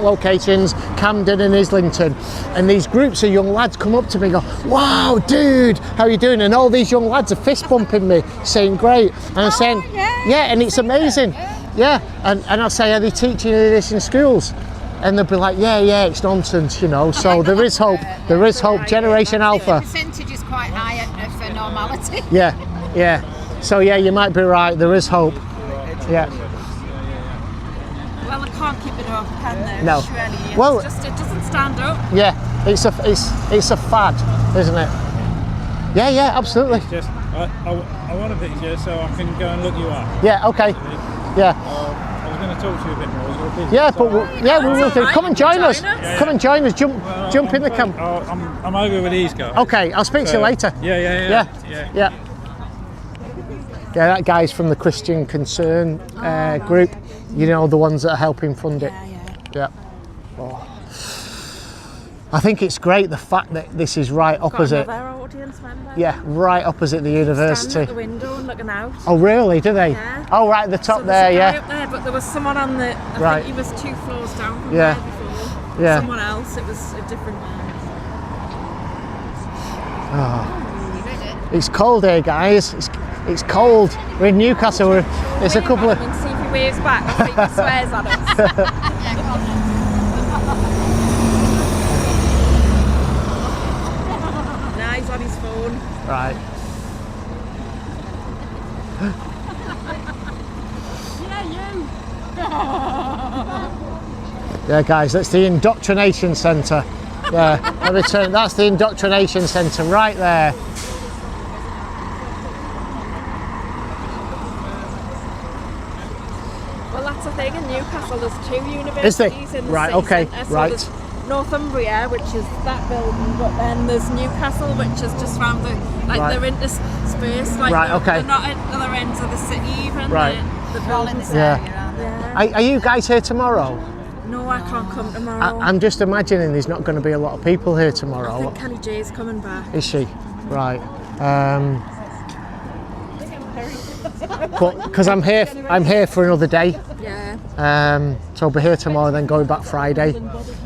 locations, Camden and Islington, and these groups of young lads come up to me and go, "Wow, dude, how are you doing?" And all these young lads are fist bumping me, saying great, and I'm saying, yeah, and it's amazing. Yeah, and I'll say, "Are they teaching you this in schools?" And they'll be like, yeah, it's nonsense, you know. So there is hope. There is hope. Generation Alpha. The percentage is quite high for normality. Yeah. So yeah, you might be right. There is hope. Yeah. Well, they can't keep it up, can they? No. Surely. Well, It doesn't stand up. Yeah, it's a fad, isn't it? Yeah, absolutely. Just, I want a picture so I can go and look you up. Yeah. Okay. Yeah. I was going to talk to you a bit more. You're busy. Yeah, but we will do. right. Come and join us. Yeah. Come and join us. Jump in the camp. I'm over with these guys. Okay, I'll speak to you later. Yeah. Yeah, that guy's from the Christian Concern group. You know, the ones that are helping fund it. Yeah. Yeah. Oh. I think it's great the fact that this is right opposite. Got another audience member. Yeah, right opposite the university. Standing at the window and looking out. Oh really? Do they? Yeah. Oh right, at the top So there, there's a guy yeah. up there, but there was someone on the. I Right. think he was 2 floors down from Yeah. there before. Yeah. Someone else. It was a different man. It's cold here, guys. It's cold. We're in Newcastle. It's a couple of. And see if he waves back. Or see if he swears at us. Nah, he's on his phone. Right. Yeah, guys, that's the indoctrination centre. Yeah, let me turn. That's the indoctrination centre right there. Well, that's the thing in Newcastle. There's 2 universities Is there? in the Right, city okay, centre. So right. there's Northumbria, which is that building, but then there's Newcastle, which is just round the Right. they're interspersed. Like Right, they're, okay. they're not at other ends of the city even. Right. The All in buildings. this Yeah. area, aren't they? Yeah. Are you guys here tomorrow? No, I can't come tomorrow. I'm just imagining there's not going to be a lot of people here I tomorrow. think Kenny J's coming back. Is she? Right. But because I'm here for another day. Yeah. So I'll be here tomorrow, then going back Friday.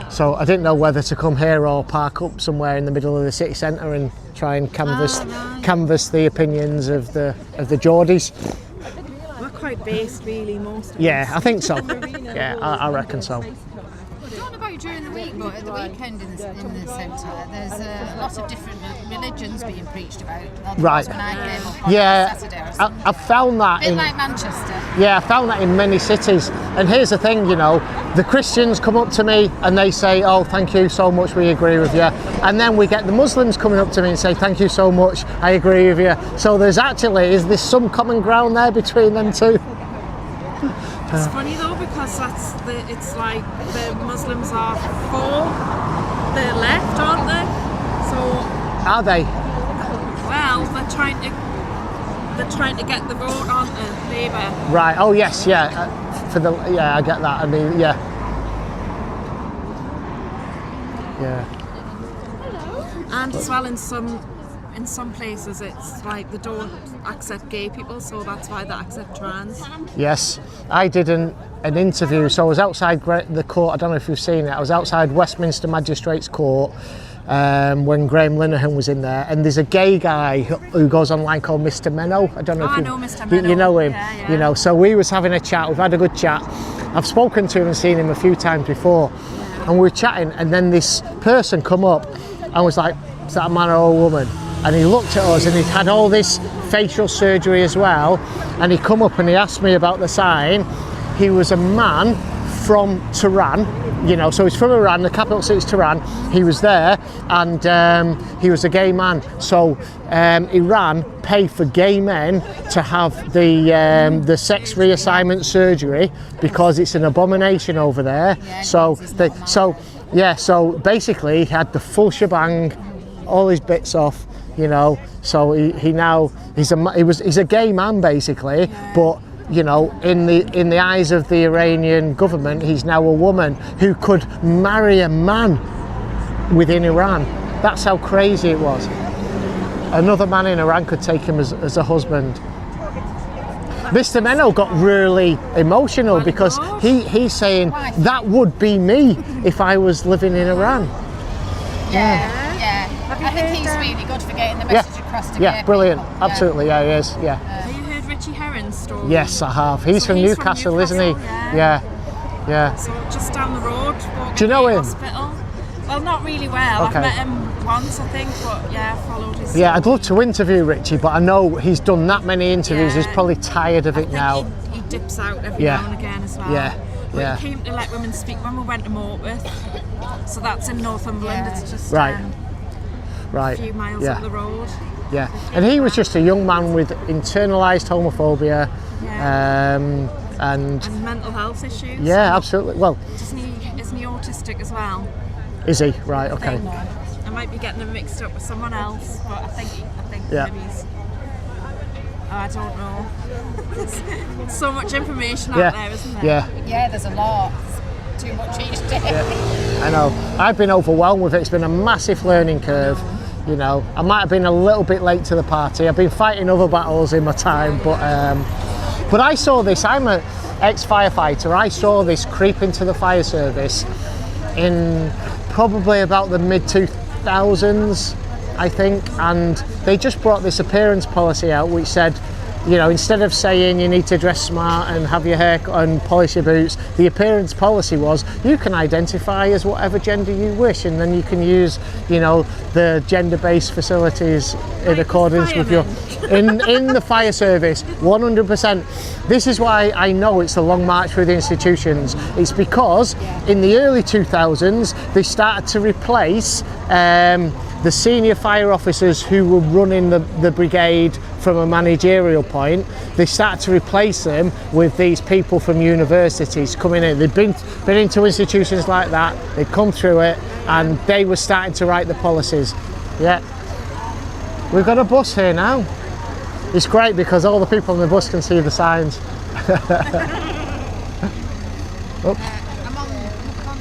So I didn't know whether to come here or park up somewhere in the middle of the city centre and try and canvass the opinions of the Geordies. We're quite based, really, most of Yeah, us. I think so. Yeah, I reckon so. I don't know about during the week, but at the weekend in the centre, there's a lot of different religions being preached about. Right. When I came up on Yeah, Saturday or something. I've found that A bit in. like Manchester. Yeah, I found that in many cities. And here's the thing, you know, the Christians come up to me and they say, oh, thank you so much, we agree with you. And then we get the Muslims coming up to me and say, thank you so much, I agree with you. So is there some common ground there between them two? It's funny though because it's like the Muslims are for the left, aren't they? So Are they? well, they're trying to get the vote on Labour. Right, oh yes, yeah. Yeah, I get that. I mean, yeah. Yeah. And as well in some places it's like they don't accept gay people, so that's why they accept trans. Yes, I did an interview, so I was outside the court, I don't know if you've seen it, I was outside Westminster Magistrates Court when Graham Linehan was in there, and there's a gay guy who goes online called Mr. Menno. I don't know if I know Mr. Menno. You know him, Yeah. you know, so we was having a chat, we've had a good chat. I've spoken to him and seen him a few times before, and we were chatting, and then this person come up and was like, is that a man or a woman? And he looked at us and he had all this facial surgery as well, and he come up and he asked me about the sign. He was a man from Tehran, you know, so he's from Iran, the capital city is Tehran. He was there, and he was a gay man. So Iran pay for gay men to have the sex reassignment surgery because it's an abomination over there. Yeah, so it's not so basically he had the full shebang, all his bits off, you know. So he's a gay man basically, but you know, in the eyes of the Iranian government, he's now a woman who could marry a man within Iran. That's how crazy it was. Another man in Iran could take him as a husband. Mr. Menno got really emotional because he's saying that would be me if I was living in Iran. Yeah. I think he's really good for getting the message across to Yeah, gay brilliant. people. Absolutely, yeah, he is. Yeah. Have you heard Richie Heron's story? Yes, I have. He's from Newcastle, isn't he? Yeah. So just down the road. Do you know him? Hospital. Well, not really well. Okay. I've met him once, I think, but yeah, I followed his. Yeah, I'd love to interview Richie, but I know he's done that many interviews. Yeah. He's probably tired of I it think now. He dips out every Yeah. now and again as well. Yeah. But Yeah. he came to let women speak when we went to Morpeth. So that's in Northumberland. Yeah. It's just Right. a Right. few miles Yeah. up the road. Yeah. And he was just a young man with internalised homophobia, and And mental health issues. yeah, absolutely. Well, Isn't he autistic as well? is he? Right. Okay. I might be getting him mixed up with someone else, but I think Yeah. maybe he's. Oh, I don't know. There's so much information Yeah. out there, isn't there? Yeah. Yeah, there's a lot. too much each day. Yeah, I know. I've been overwhelmed with it. It's been a massive learning curve. You know, I might have been a little bit late to the party. I've been fighting other battles in my time, but I saw this. I'm an ex-firefighter. I saw this creep into the fire service in probably about the mid-2000s, I think, and they just brought this appearance policy out which said, you know, instead of saying you need to dress smart and have your hair cut and polish your boots, the appearance policy was you can identify as whatever gender you wish, and then you can use, you know, the gender-based facilities in accordance with your in the fire service. 100%. This is why I know it's a long march through the institutions. It's because in the early 2000s they started to replace the senior fire officers who were running the brigade from a managerial point. They started to replace them with these people from universities coming in. They'd been into institutions like that, they'd come through it, and they were starting to write the policies. Yeah. We've got a bus here now. It's great because all the people on the bus can see the signs. Oh. I'm on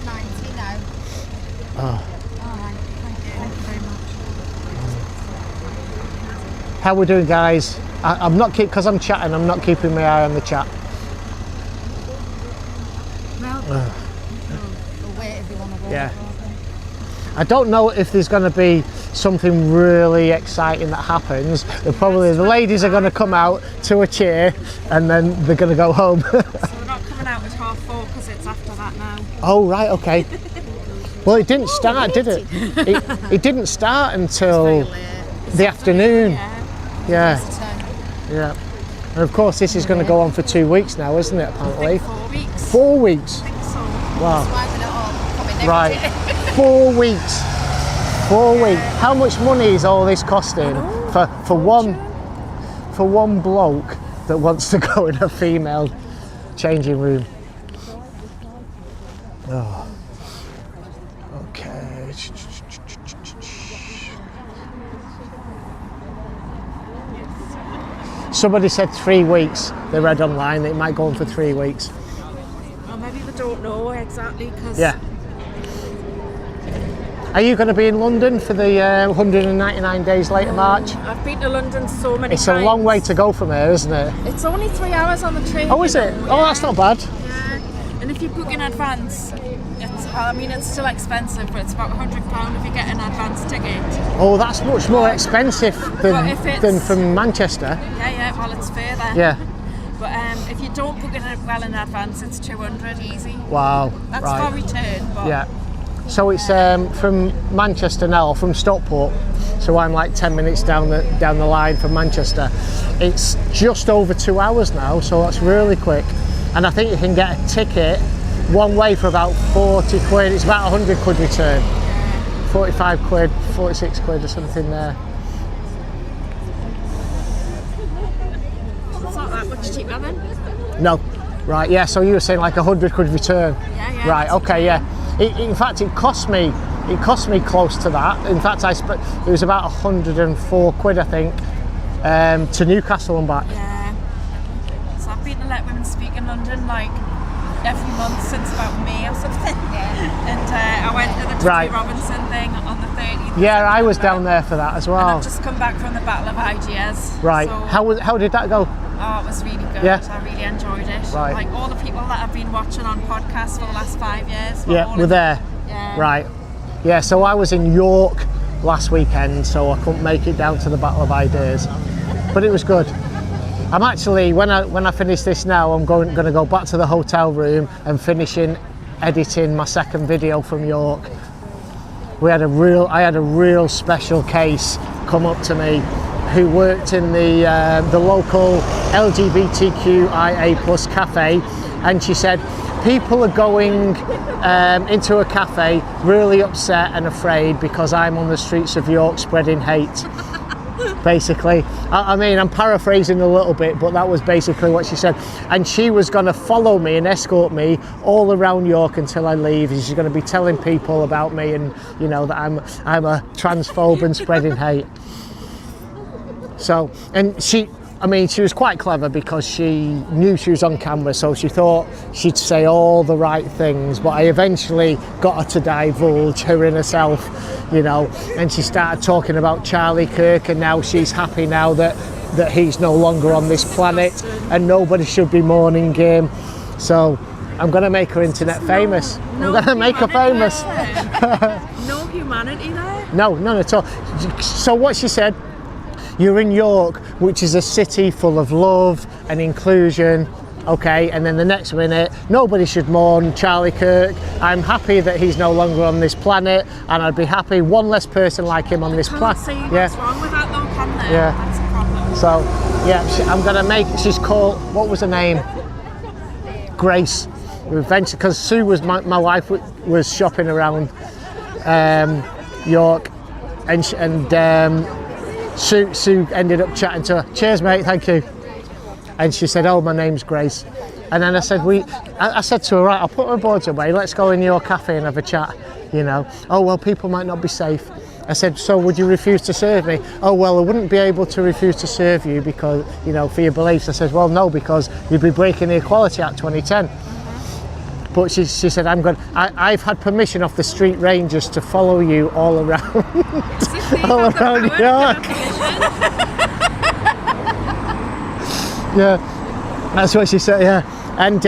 90 now. Oh. Thank you very much. How we doing, guys? I'm not because I'm chatting. I'm not keeping my eye on the chat. Well, we'll wait if you want to go. Yeah. I don't know if there's going to be something really exciting that happens. Probably the ladies are going to come out to a cheer, and then they're going to go home. So we're not coming out at 4:30 because it's after that now. Oh right, okay. Well, it didn't start, did it? It didn't start until the afternoon. Yeah. Yeah. And of course, this is going to go on for 2 weeks now, isn't it? Apparently. 4 weeks. 4 weeks. I think so. Wow. Wiping it all, coming every Right. day. 4 weeks. 4 weeks. How much money is all this costing for one bloke that wants to go in a female changing room? Oh. Okay. Somebody said 3 weeks. They read online that it might go on for 3 weeks. Well, maybe we don't know exactly because. Yeah. Are you going to be in London for the 199 days later march? I've been to London so many times. It's a long way to go from here, isn't it? It's only 3 hours on the train. Oh, is it? Oh, that's not bad. Yeah. And if you book in advance, it's still expensive, but it's about £100 if you get an advance ticket. Oh, that's much more expensive than from Manchester. Yeah, well, it's further. Yeah. But if you don't book it well in advance, it's 200 easy. Wow. That's right. for return. But Yeah. So it's from Manchester now, from Stockport. So I'm like 10 minutes down the line from Manchester. It's just over 2 hours now, so that's really quick. And I think you can get a ticket one way for about 40 quid. It's about 100 quid return. 45 quid, 46 quid or something there. it's not that much cheaper then. No. Right, yeah, so you were saying like 100 quid return. Yeah. Right, okay, yeah. In fact, it cost me close to that. In fact, it was about 104 quid, I think, to Newcastle and back. Yeah. So I've been to Let Women Speak in London like every month since about May or something. And I went to the Tony Right. Robinson thing on the 30th. Yeah, I was down there for that as And well. I've just come back from the Battle of Algiers. Right. So, How did that go? oh, it was really good. Yeah. I really enjoyed it. Right. Like all the people that I've been watching on podcasts for the last 5 years. We're there. Yeah. Right. Yeah, so I was in York last weekend, so I couldn't make it down to the Battle of Ideas. But it was good. I'm actually, when I finish this now, I'm going to go back to the hotel room and finishing editing my second video from York. I had a real special case come up to me who worked in the local LGBTQIA+ cafe, and she said people are going into a cafe really upset and afraid because I'm on the streets of York spreading hate. Basically, I mean, I'm paraphrasing a little bit, but that was basically what she said. And she was going to follow me and escort me all around York until I leave. She's going to be telling people about me, and you know that I'm a transphobe and spreading hate. So, and I mean, she was quite clever because she knew she was on camera, so she thought she'd say all the right things, but I eventually got her to divulge her inner self, you know, and she started talking about Charlie Kirk, and now she's happy now that he's no longer on this planet and nobody should be mourning him. So I'm going to make her internet famous. I'm going to make her famous. No humanity there? No, none at all. So what she said, you're in York, which is a city full of love and inclusion, okay, and then the next minute, nobody should mourn Charlie Kirk. I'm happy that he's no longer on this planet, and I'd be happy one less person like him on this planet. See what's wrong with that though, can there? Yeah. That's a problem. So, yeah, I'm gonna make, she's called, what was her name? Grace. Because Sue was, my wife was shopping around York, and Sue ended up chatting to her. Cheers, mate, thank you. And she said, oh, my name's Grace. And then I said, I said to her, right, I'll put my boards away, let's go in your cafe and have a chat, you know. Oh, well, people might not be safe. I said, so would you refuse to serve me? Oh, well, I wouldn't be able to refuse to serve you because, you know, for your beliefs. I said, well, no, because you'd be breaking the Equality Act 2010. But she said, I've had permission off the street rangers to follow you all around, all around York. Yeah, that's what she said, yeah. And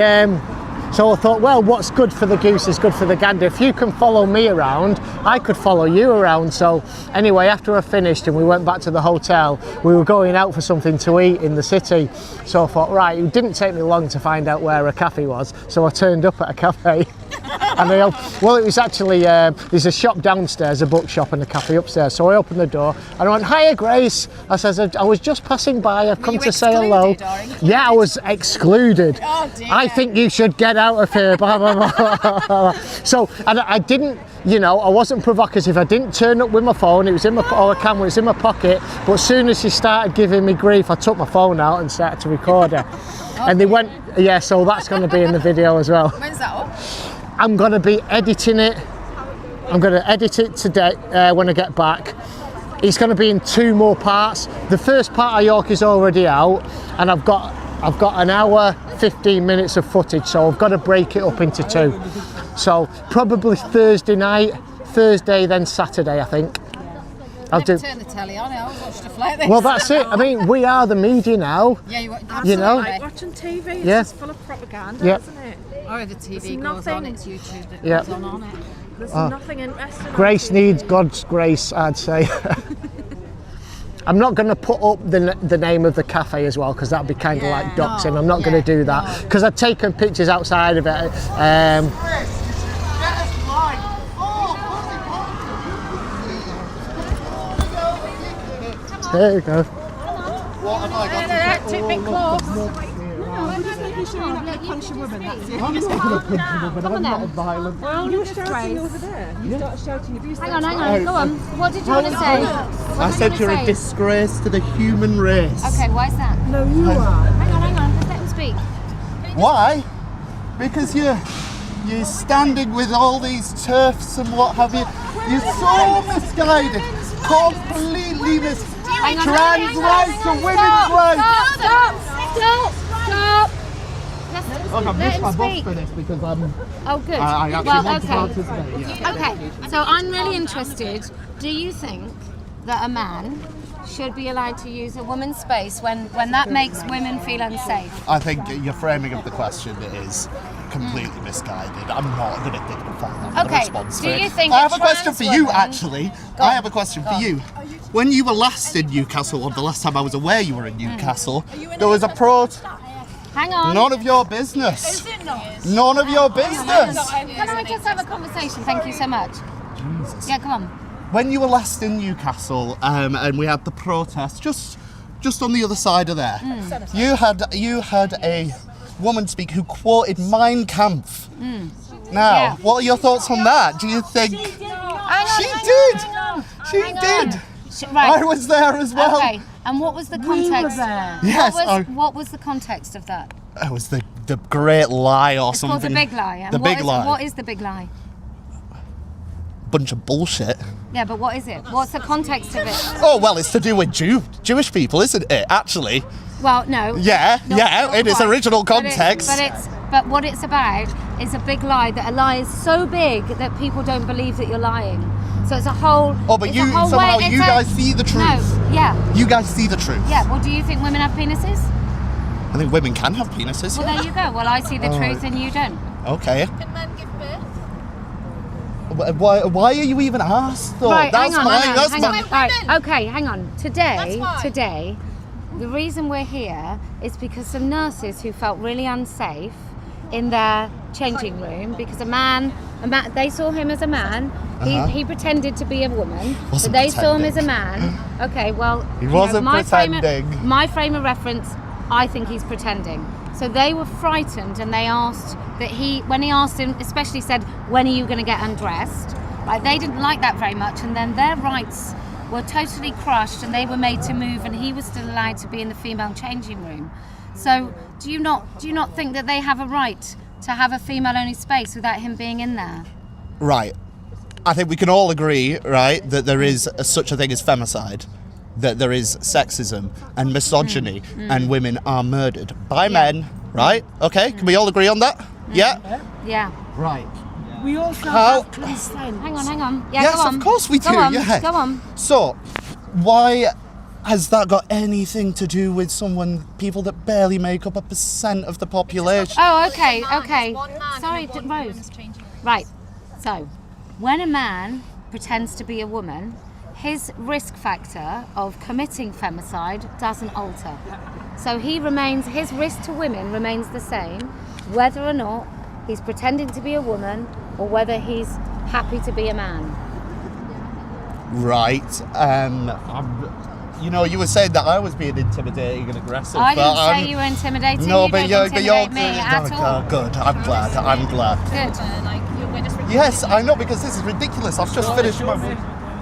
so I thought, well, what's good for the goose is good for the gander. If you can follow me around, I could follow you around. So anyway, after I finished and we went back to the hotel, we were going out for something to eat in the city. So I thought, right, it didn't take me long to find out where a cafe was. So I turned up at a cafe. And well, it was actually, there's a shop downstairs, a bookshop, and a cafe upstairs. So I opened the door and I went, hiya, Grace. I said, I was just passing by, I've come to say hello. Yeah, I was excluded. Oh, dear. I think you should get out of here, blah, blah, blah. So, and I didn't, you know, I wasn't provocative. I didn't turn up with my phone, it was in my, or a camera, it was in my pocket. But as soon as she started giving me grief, I took my phone out and started to record her. And they went, yeah, so that's going to be in the video as well. When's that up? I'm going to be editing it. I'm going to edit it today when I get back. It's going to be in 2 more parts. The first part of York is already out, and I've got an hour, 15 minutes of footage, so I've got to break it up into 2. So probably Thursday night, Thursday, then Saturday, I think. I'll do. Turn the telly on. I always watch stuff like this. Well, that's it. I mean, we are the media now. Yeah, you know. Like watching TV, it's Yeah. just full of propaganda, Yeah. isn't it? Or the TV goes on, it's YouTube that Yeah. goes on it. There's nothing interesting. on Grace TV. needs God's grace, I'd say. I'm not going to put up the name of the cafe as well, because that'd be kind of like doxing. I'm not going to do that, because I've taken pictures outside of it. There you go. Too big close. Hang on, go on. What did you want to say? I said you're a disgrace to the human race. Okay, why is that? No, you are. Hang on, just let him speak. Why? Because you're standing with all these turfs and what have you. You're so misguided. Completely misguided. Trans rights and women's rights. Stop. Look, I've Let missed him my bus speak. for this because I'm. Oh, good. I actually Well, want to okay. participate. Yeah. Okay, so I'm really interested. Do you think that a man should be allowed to use a woman's space when that makes women feel unsafe? I think your framing of the question is completely misguided. I'm not going to dignify that Okay, response do for it. you think I a have a question trans for you, woman- actually. I have a question for you. When you were last in Newcastle, or the last time I was aware you were in Newcastle, there was a Hang on. None of your business. None of your business. Can I just have a conversation? Thank you so much. Jesus. Yeah, come on. When you were last in Newcastle, and we had the protest just on the other side of there, you had a woman speak who quoted Mein Kampf. Now, Yeah. what are your thoughts on that? Do you think she did? She did. Right. I was there as well. Okay. And what was the context? Yes. What was the context of that? It was the great lie or It's something. called the big lie. And The big lie. What is the big lie? Bunch of bullshit. Yeah, but what is it? What's the context of it? Oh well, it's to do with Jewish people, isn't it? Actually, Well, no. Yeah, not- yeah, not in its quite. original But context. But what it's about is a big lie. That a lie is so big that people don't believe that you're lying. So it's a whole. Oh, but it's you a whole somehow way, it's you a- guys see the truth. No. Yeah. You guys see the truth. Yeah. Well, do you think women have penises? I think women can have penises. Well, there you go. Well, I see the truth and you don't. Okay. Can men give birth? Why are you even asked though? Right, That's hang on, fine. hang on, That's hang fine. on. Right, okay, hang on. That's fine. Today, the reason we're here is because some nurses who felt really unsafe in their changing room because a man, they saw him as a man. He pretended to be a woman, Wasn't but they saw him as a pretending. man. Okay, well, He you know, wasn't my pretending. my frame of reference, I think he's pretending. So they were frightened, and they asked that when he asked him, especially said, "When are you going to get undressed?" Like they didn't like that very much, and then their rights were totally crushed, and they were made to move, and he was still allowed to be in the female changing room. So do you not think that they have a right to have a female-only space without him being in there? Right. I think we can all agree, right, that there is such a thing as femicide, that there is sexism and misogyny, and women are murdered by men, right? Okay, can we all agree on that? Yeah? Yeah. Right. We also How- have consent. Hang on. Yeah, Yes, go on. of course we do, Go on. yeah. Go on. So, why has that got anything to do with people that barely make up 1% of the population? Oh, okay. One man Sorry, in one Rose. woman's changing room. Right. So, when a man pretends to be a woman, his risk factor of committing femicide doesn't alter. So his risk to women remains the same, whether or not he's pretending to be a woman or whether he's happy to be a man. Right. You were saying that I was being intimidating and aggressive. I didn't but say you were intimidating. No, you but don't you're intimidate me at all. Good. I'm glad. Good. Like you're witness protection. Yes, I know, because this is ridiculous. I've just finished my.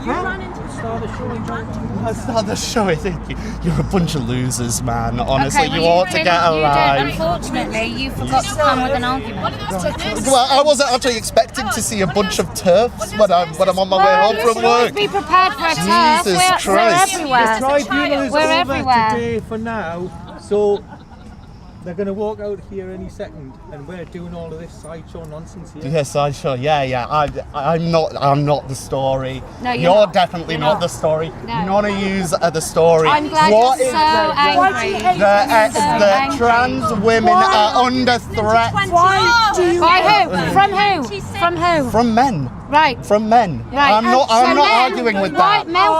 You ran into I started the show. I think you're a bunch of losers, man. Honestly, Okay, you well, ought to didn't- get a you life. did. Unfortunately, you forgot to come with an argument. Well, I wasn't actually expecting to see a bunch of turfs when I'm on my way Well, home you from should always work. be prepared for a turf. Jesus We're Christ. everywhere. Tribunal is We're over everywhere. today for now, so they're going to walk out here any second, and we're doing all of this sideshow nonsense here. Yes, I sure. Yeah. I'm not the story. No, you're You're not. definitely You're not not. the story. No. None of yous are the story. I'm glad What you're is so angry. the trans women are under threat Why do you? By who? From who? From who? from men. Right. From men. Right. I'm not So men- arguing with right, that. Male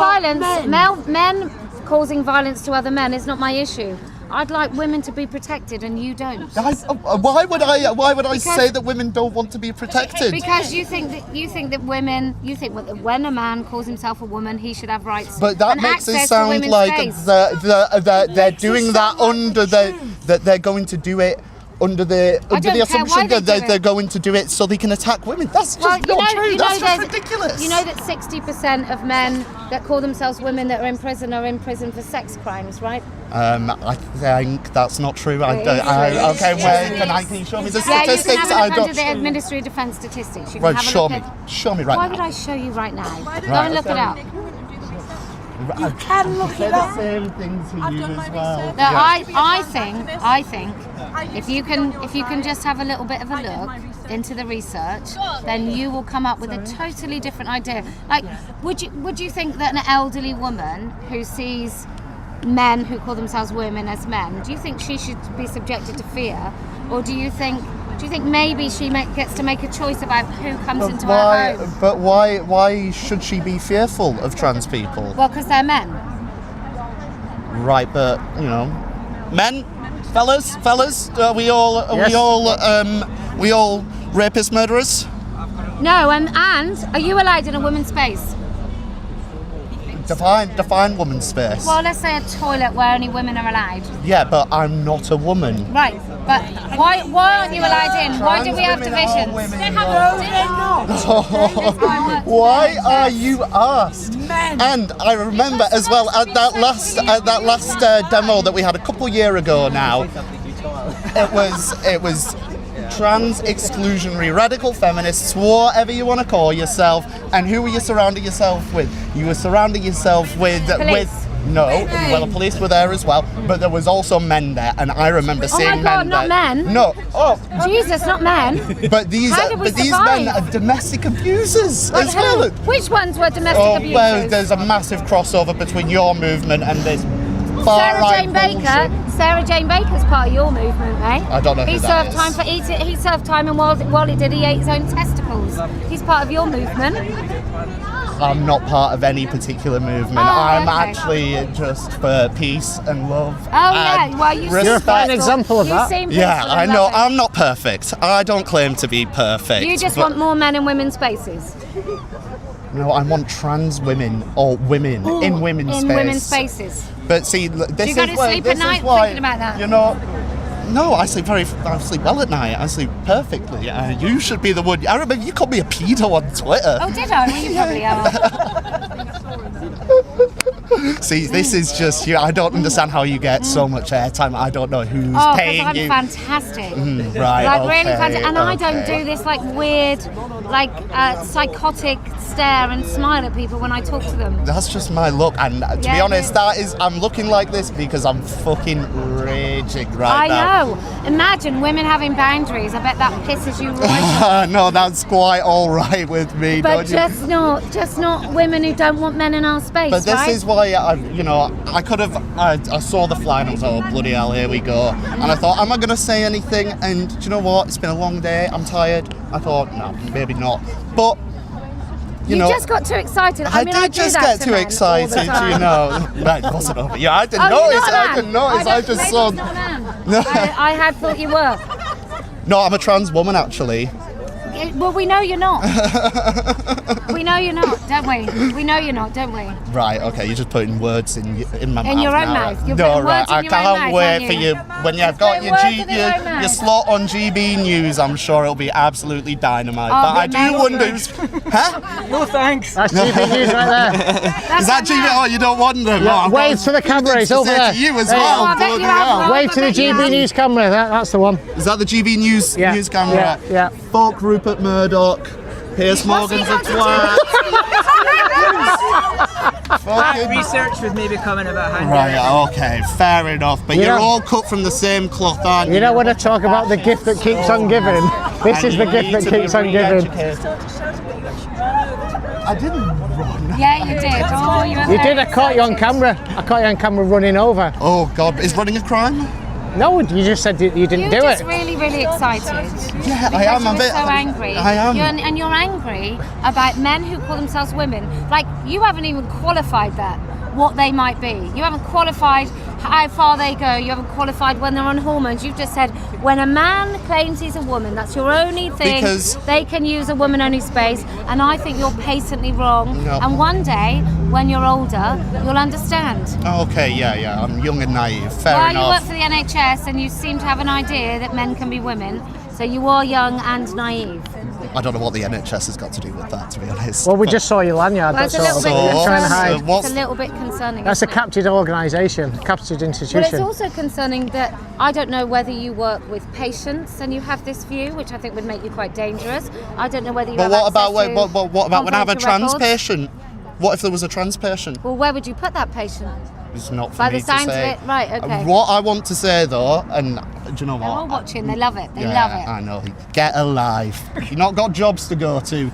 violence, men causing violence to other men is not my issue. I'd like women to be protected, and you don't. Why would I say that women don't want to be protected? Because you think that when a man calls himself a woman, he should have rights. But that and makes it access to sound women's like space. they're doing that under that they're going to do it under the don't care assumption why they that do they're it. going to do it so they can attack women. That's just not true. That's just ridiculous. You know that 60% of men that call themselves women that are in prison for sex crimes, right? I think that's not true. It is true. Okay, where can you show me the Yeah, you statistics? can have a look under the Ministry of Defence statistics. You can Right, have a show look me. at- Show me right Why now. would I show you right now? Go Right. and look it up. You can look it up. the same thing to you as well. No, I think if you can just have a little bit of a look into the research, then you will come up with a totally different idea. Like, would you think that an elderly woman who sees men who call themselves women as men, do you think she should be subjected to fear, or do you think maybe she gets to make a choice about who comes into her home? But why should she be fearful of trans people? Well, because they're men. Right, but men, fellas, are we all rapist murderers? No, and are you allowed in a woman's space? Define woman's space. Well, let's say a toilet where only women are allowed. Yeah, but I'm not a woman. Right, but why aren't you allowed in? Why do we have divisions? Why are you asked? And I remember as well at that last demo that we had a couple year ago now. It was trans exclusionary radical feminists, whatever you want to call yourself. And who were you surrounding yourself with? You were surrounding yourself with Police. No, well, the police were there as well, but there was also men there, and I remember seeing God, men not there. men? No, oh, Jesus, not men. but these How did we men survive? are domestic abusers Like as well. who? Which ones were domestic Oh, abusers? well, there's a massive crossover between your movement and this Sarah far-right Jane bullshit. Baker. Sarah Jane Baker's part of your movement, mate. I don't know who he that served is. time for he served time, and while he did, he ate his own testicles. He's part of your movement. I'm not part of any particular movement. Oh, I'm okay. actually just for peace and love. Oh yeah, and well you You're a fine example of you that. Seem Yeah, peaceful I and know. loving. I'm not perfect. I don't claim to be perfect. You just but- want more men in women's spaces. No, I want trans women or women in women's in space. women's spaces. But see, this Do you go is to why, sleep this at is night why, thinking about that? You know, no, I sleep well at night. I sleep perfectly. You should be the one. I remember you called me a pedo on Twitter. Oh, did I? Well, you probably are. See, this is just you. I don't understand how you get so much airtime. I don't know who's Oh, paying because I'm you. fantastic. Right, Like okay, really fantastic. And I don't okay. do this like weird, like psychotic stare and smile at people when I talk to them. That's just my look, and to be Yeah, honest, it that is. I'm looking like this because I'm fucking raging right I now. know. Imagine women having boundaries. I bet that pisses you right off. No, that's quite all right with me. But don't you? just not women who don't want men in our space, But this right? is why I could have. I saw the fly and I was like, oh bloody hell, here we go. And I thought, am I going to say anything? And do you know what? It's been a long day. I'm tired. I thought, no, maybe not. But you know, just got too excited. I mean, I did do just that get to too men all the excited, time. you know. Right, it wasn't over. Yeah, I didn't Oh, notice. you're not a I man. didn't notice. I don't- just maybe saw. he's not a man. No. I had thought you were. No, I'm a trans woman actually. Well, we know you're not. We know you're not, don't we? We know you're not, don't we? Right, okay, you're just putting words in my mouth. In your own now, mouth. right? You're No, putting right, words in I your own can't mouth, wait aren't for you? you when you've got putting your words in your own mouth. your slot on GB News. I'm sure it'll be absolutely dynamite. Oh, but I but do no wonder, huh? No thanks. That's GB News right there. Is that GB? Oh, you don't want them? Yeah, Oh, I've wave got to the camera, things it's to over say there. To you as There you well. go. I bet you bloody have hell. one. Wave to the I bet you GB have. News camera. That's the one. Is that the GB News Yeah, news camera? yeah. Fuck Rupert Murdoch. Piers Morgan's a twat. Fucking Research was maybe coming about hand. right, okay, fair enough. But You you're know- all cut from the same cloth, aren't you? You know when I talk about the gift that keeps on giving? This is the gift that keeps on giving. I didn't run. Yeah, you did. Oh, you were You did, I very caught you on excited. camera. I caught you on camera running over. Oh God, is running a crime? No, you just said you didn't You do were just it. really, really excited. Yeah, Because I am you a were bit. so angry. I am. And you're angry about men who call themselves women. Like, you haven't even qualified that, what they might be. You haven't qualified how far they go. You haven't qualified when they're on hormones. You've just said, when a man claims he's a woman, that's your only thing. Because- they can use a woman-only space. And I think you're patently wrong. No. And one day, when you're older, you'll understand. Okay, yeah, I'm young and naive. Fair Well, you work enough. for the NHS and you seem to have an idea that men can be women. So you are young and naive. I don't know what the NHS has got to do with that, to be honest. Well, we But- just saw your lanyard. Well, it's That's a little all. bit So, Trying to concerning. hide. what's- It's a little bit concerning. That's a isn't it? captured organisation, captured Well, it's institution. also concerning that I don't know whether you work with patients and you have this view, which I think would make you quite dangerous. I don't know whether you But have what about access to what about when I have a trans confidential records. patient? What if there was a trans patient? Well, where would you put that patient? It's not for By me the sounds to of say. it, right, okay. What I want to say though, and do you know They're all what? watching. They love it. They Yeah, love it. I know. Get a life. You've not got jobs to go to. They've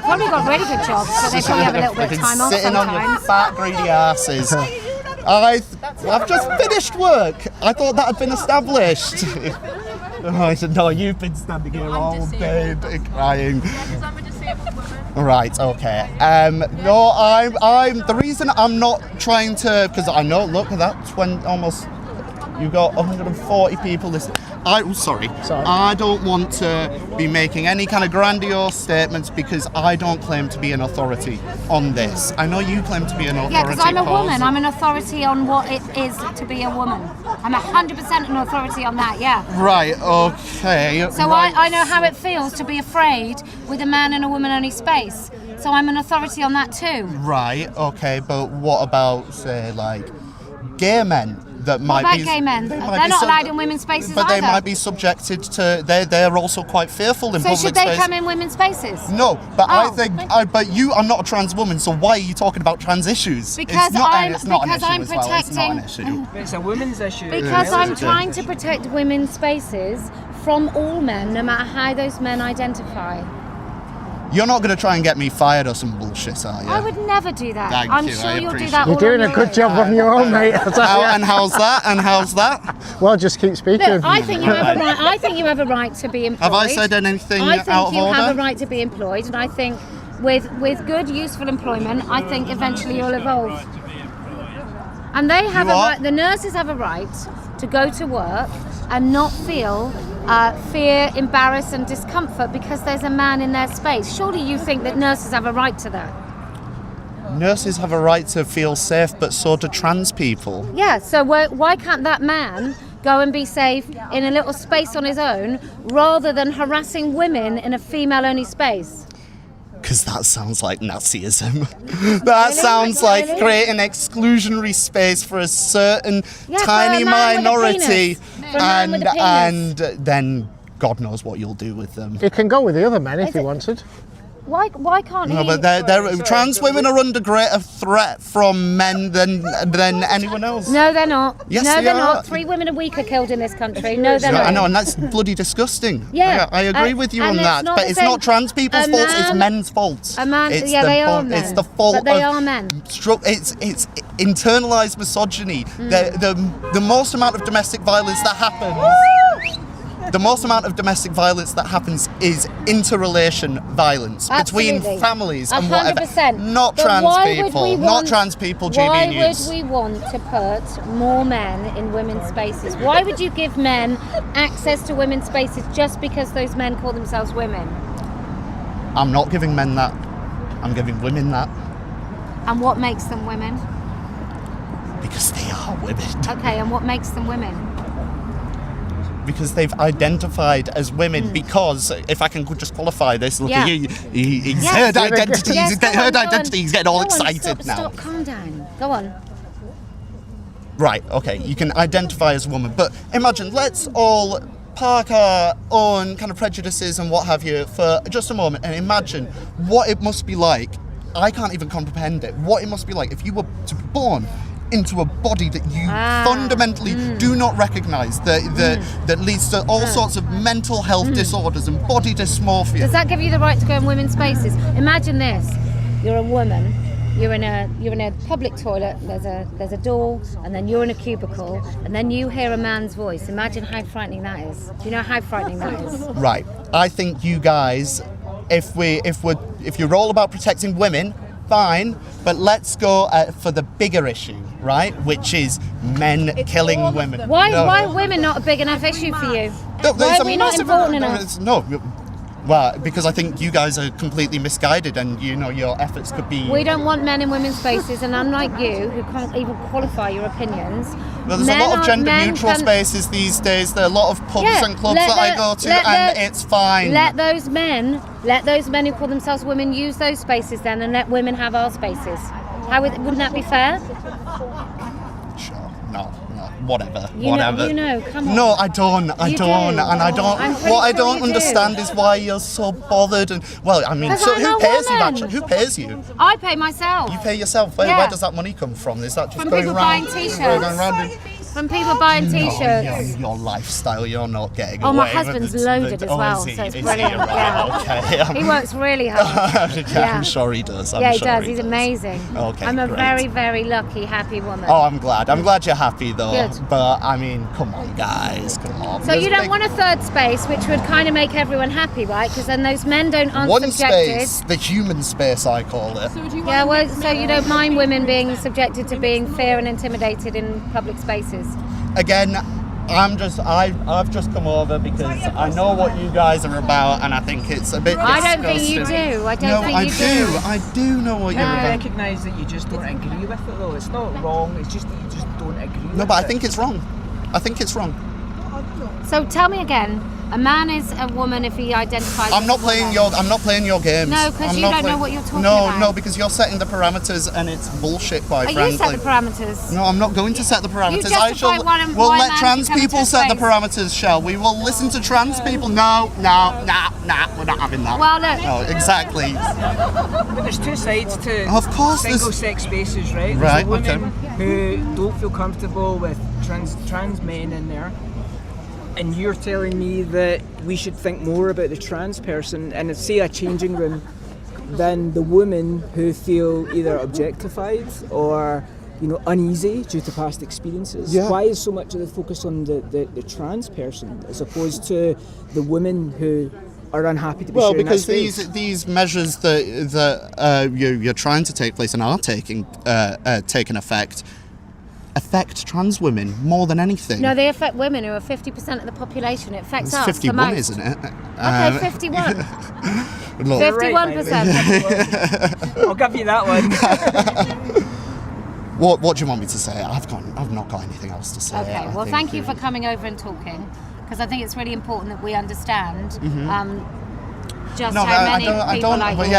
probably got really good jobs, so they probably have a little bit of Fucking time off sitting on your sometimes. fat, greedy asses. I've just finished work. I thought that had been established. I said, no, you've been standing here all day crying. Right, okay. No, I'm. The reason I'm not trying to, because I know. Look at that, you got 140 people listening. Sorry. I don't want to be making any kind of grandiose statements because I don't claim to be an authority on this. I know you claim to be an authority. Yeah, because I'm a Paul. woman. I'm an authority on what it is to be a woman. I'm 100% an authority on that, yeah. Right, okay. So right. I know how it feels to be afraid with a man in a woman-only space. So I'm an authority on that too. Right, okay, but what about, say, like, gay men? that might What be. about gay men? they They're might be not sub- allowed in women's spaces But they either. might be subjected to. They're also quite fearful in So public should they space. come in women's spaces? No, but I Oh. think. But you are not a trans woman, so why are you talking about trans issues? Because it's not, I'm it's not because an I'm issue as well. It's not an protecting. issue. It's a women's issue. Because I'm it's a- trying to protect women's spaces from all men, no matter how those men identify. You're not going to try and get me fired or some bullshit, are you? I would never do that. Thank I'm you, sure I you'll do appreciate that. it. You're all doing on a your good own. job on your own, mate. I'll tell you. And how's that? And how's that? Well, just keep speaking. Look, I think you have a right. I think you have a right to be employed. Have I said anything I out think of you order? have a right to be employed, and I think with good, useful employment, I think eventually you'll evolve. And they have You a are? right. The nurses have a right to go to work and not feel fear, embarrassed, and discomfort because there's a man in their space. Surely you think that nurses have a right to that? Nurses have a right to feel safe, but so do trans people. Yeah. So why can't that man go and be safe in a little space on his own rather than harassing women in a female-only space? Because that sounds like Nazism. That sounds like Really? creating exclusionary space for a certain Yeah, for tiny a man with a minority, penis. For a man with a penis. and then God knows what you'll do with them. He can go with the other men if he wanted. Why can't No, he? but trans women are under greater threat from men than anyone else. No, they're not. Yes, no, they they're are. not. 3 women a week are killed in this country. No, they're No, not. I know, and that's bloody disgusting. Yeah, I agree with you on and it's that. not But the it's same- not trans people's a fault, it's man- men's fault. A man, It's yeah, the they are fault- men. It's the fault but they of are men. It's internalized misogyny. The most amount of domestic violence that happens. The most amount of domestic violence that happens is interrelation violence between Absolutely. families and whatever. 100%. Not But trans why would people. we Not want- trans people, Why GB News. would we want to put more men in women's spaces? Why would you give men access to women's spaces just because those men call themselves women? I'm not giving men that. I'm giving women that. And what makes them women? Because they are women. Okay, and what makes them women? Because they've identified as women. Because if I can just qualify this, look Yeah. at you. He's Yes. heard identity. Yes, He's go heard on, go identity. on. He's getting all Go on, excited now. Stop, calm down. Go on. Right. Okay. You can identify as a woman, but imagine. Let's all park our own kind of prejudices and what have you for just a moment, and imagine what it must be like. I can't even comprehend it. What it must be like if you were to be born into a body that you fundamentally do not recognise, that leads to all sorts of mental health disorders and body dysmorphia. Does that give you the right to go in women's spaces? Imagine this: you're a woman, you're in a public toilet. There's a door, and then you're in a cubicle, and then you hear a man's voice. Imagine how frightening that is. Do you know how frightening that is? Right. I think you guys, if you're all about protecting women, fine. But let's go for the bigger issue, right? Which is men killing women. Why No. are women not a big enough issue for you? No, Why there's are a we not massive- important enough? No. Well, because I think you guys are completely misguided, and your efforts could be. We don't want men in women's spaces, and unlike you, who can't even qualify your opinions. Well, there's a lot of gender-neutral spaces these days. There are a lot of pubs and clubs that I go to, and it's fine. Let those men who call themselves women use those spaces then, and let women have our spaces. Wouldn't that be fair? Sure. No. Whatever. You know, come on. No, I don't. You do. And I don't. I'm pretty What I sure don't you do. understand is why you're so bothered. And well, I mean, 'Cause so I'm who a pays you? woman. Actually, who pays you? I pay myself. You pay yourself. Where Yeah. does that money come from? Is that just From going people around? buying t-shirts. Going around From people buying t-shirts. your lifestyle, you're not getting Oh, my away with husband's it. loaded as well, is he? so it's Is he? brilliant. Right, Yeah. okay. He works really hard. Yeah, I'm sure he does. I'm Yeah, he sure does. He's amazing. Okay, I'm a great. very, very lucky, happy woman. Oh, I'm glad. I'm glad you're happy though. Good. But I mean, come on, guys, come on. So you don't want a third space, which would kind of make everyone happy, right? Because then those men aren't one subjected. space, the human space, I call it. Yeah, well, so you don't mind women being subjected to being fear and intimidated in public spaces. Again, I've just come over because I know what you guys are about, and I think it's a bit I disgusting. don't think you do. I don't No, think I you do. I do know what you're I about. recognise that you just don't agree with it though. It's not wrong, it's just that you just don't agree with it. No, but I think it's wrong. I think it's wrong. So tell me again, A man is a woman if he identifies. I'm not playing your games. No, because you don't know what you're talking about. about. No, because you're setting the parameters and it's bullshit, quite frankly. You set the parameters. No, I'm not going to set the parameters. We'll let trans people set the parameters, shall we? We'll listen to trans people. No, we're not having that. Well, look. No, exactly. But there's two sides to single-sex spaces, right? Right, There's the women who don't feel comfortable with trans men in there. And you're telling me that we should think more about the trans person and say a changing room than the women who feel either objectified or uneasy due to past experiences. Yeah. Why is so much of the focus on the trans person as opposed to the women who are unhappy to be sharing because that space? these measures that you're trying to take place and are taking effect affect trans women more than anything. No, they affect women who are 50% of the population. It affects us. 51, isn't it? Okay, 51. 51%. I'll give you that one. What do you want me to say? I've not got anything else to say. Okay, well, thank you for coming over and talking, because I think it's really important that we understand just how many people like you.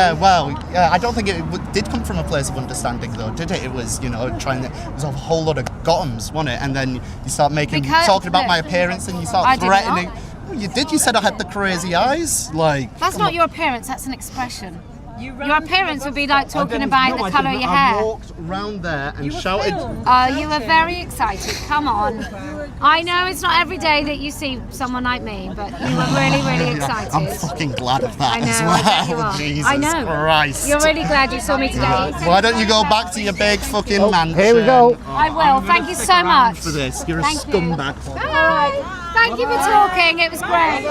I don't think it did come from a place of understanding, though, did it? It was, it was a whole lot of gottums, wasn't it? And then you start talking about my appearance, and you start threatening. Oh, you did. You said I had the crazy eyes. That's not your appearance. That's an expression. Your appearance would be like talking about the colour of your hair. I walked round there and shouted. You were very excited. Come on. I know it's not every day that you see someone like me, but you were really, really excited. I'm fucking glad of that I know, as well. I bet you are. Jesus I know. Christ. You're really glad you saw me today. Why don't you go back to your big fucking mansion? Here we go. I will. Thank you so much. For this, you're Thank a scumbag. Bye. Thank you for talking. It was great.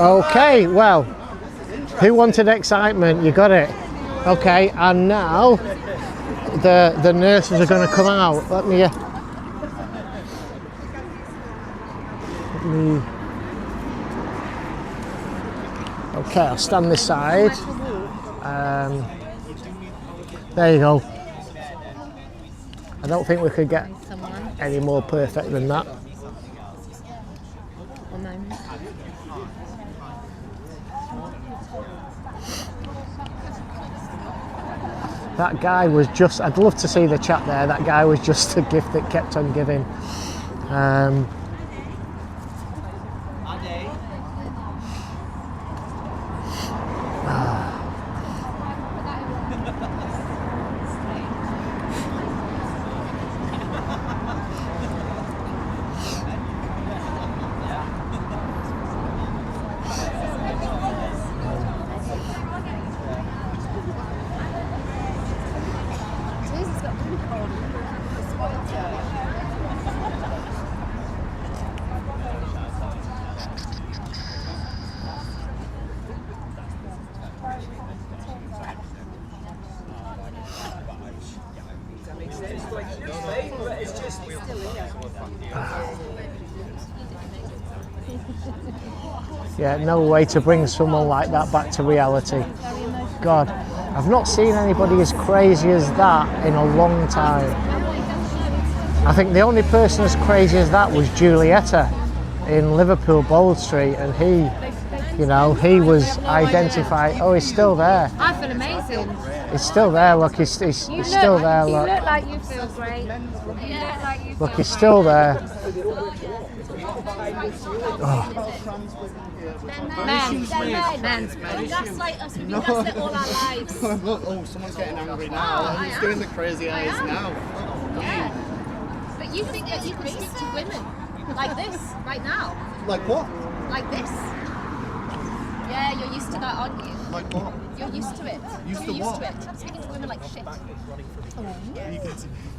Okay, well, who wanted excitement? You got it. Okay, and now the nurses are going to come out. Let me. Okay, I'll stand this side. There you go. I don't think we could get any more perfect than that. That guy was just, I'd love to see the chat there, that guy was just a gift that kept on giving. Yeah, no way to bring someone like that back to reality. God, I've not seen anybody as crazy as that in a long time. I think the only person as crazy as that was Giulietta in Liverpool Bold Street, and he was identified. Oh, he's still there. I feel amazing. He's still there. Look, he's still there. Look. You look like you feel great. Look, he's still there. Men. Gaslight us. We've been gaslit all our lives. Look, someone's getting angry now. Who's doing the crazy eyes now? Yeah. But you think that you can speak to women like this right now? Like what? Like this? Yeah, you're used to that, aren't you? Like what? You're used to it. Used you're to used what? to it. Speaking to women like shit.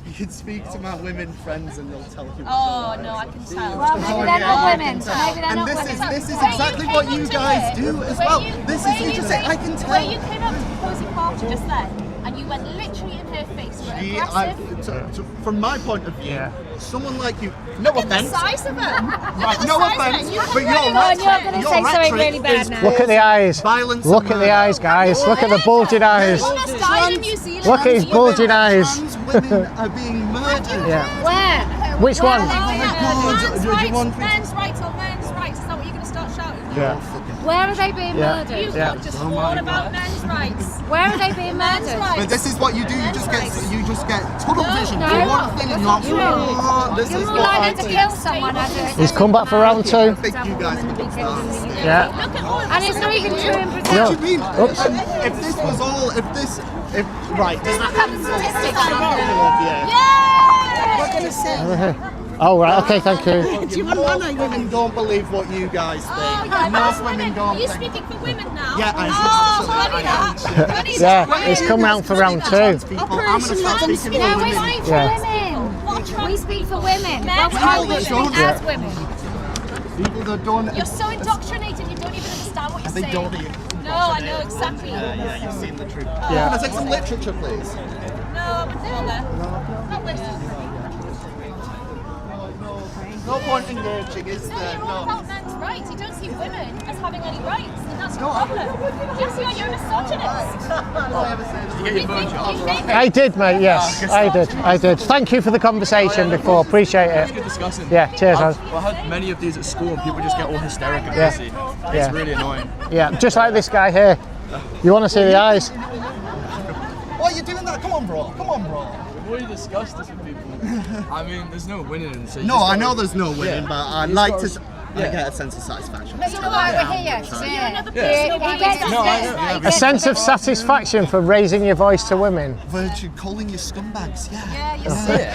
You can speak to my women friends and they'll tell you. Oh no, I can tell. Well, maybe they're not women. So maybe they're not women. This is exactly what you guys do as well. You just say, I can tell. Where you came up to Posy Party just then, and you went literally in her face. You were aggressive. From my point of view, someone like you, no offense. The size of her. Right, no offense, but you're going to say something really bad now. Look at the eyes. Violence. Look at the eyes, guys. Look at the bulging eyes. Look at his bulging eyes. Trans women are being murdered. Yeah. Where? Which one? Men's rights or men's rights. Is that what you're going to start shouting? You're fucking. Where are they being Yeah. murdered? Yeah. Just all about men's rights. Where are they being murdered? But this is what you do. You just get tunnel vision No. for one thing, and you're like, You're "Oh, this You're is more what I likely to do." kill someone as a... He's come back for round 2. I think you guys are the stars. Yeah. And it's not even true in What Brazil. do you mean? Oops. If this was all, right, does that Have statistics on all them. of you? We're going to say. Oh, right. Okay, thank you. Most women don't believe what you guys think. Most women don't Are you think. speaking for women now? Yeah, I am. Oh, Yeah, he's come round for round 2. People, I'm going to start speaking No, for we women. speak for Yeah. women. We speak for women. Men. Well, Well, women don't- as women. People that don't. You're so indoctrinated, you don't even understand what you're They saying. don't even. No, I know exactly. Yeah, you've seen the truth. Yeah. Can I take some literature, please? No, I'm a bother. Not listening. No point in engaging, is No, there? you're all No. about men's rights. You don't see women as having any rights, and that's your problem. Yes, you are. You're a misogynist. You think I did, mate, yes. I did. Thank you for the conversation before. Appreciate it. Good discussing. Yeah, cheers, man. I had many of these at school and people just get all hysterical and Yeah. busy. Yeah. It's really annoying. Yeah, just like this guy here. You want to see the eyes? Why are you doing that? Come on, bro. Come on, bro. We've already discussed this with people. I mean, there's no winning. So you No, just I gotta- know there's no winning, Yeah. but I'd You like just to. gotta- I get a sense of satisfaction. That's why we're here. So- Yeah. another He person. gets No, I know, yeah. A sense of satisfaction for raising your voice to women. Virtue calling you scumbags, yeah. Yeah, you're sick.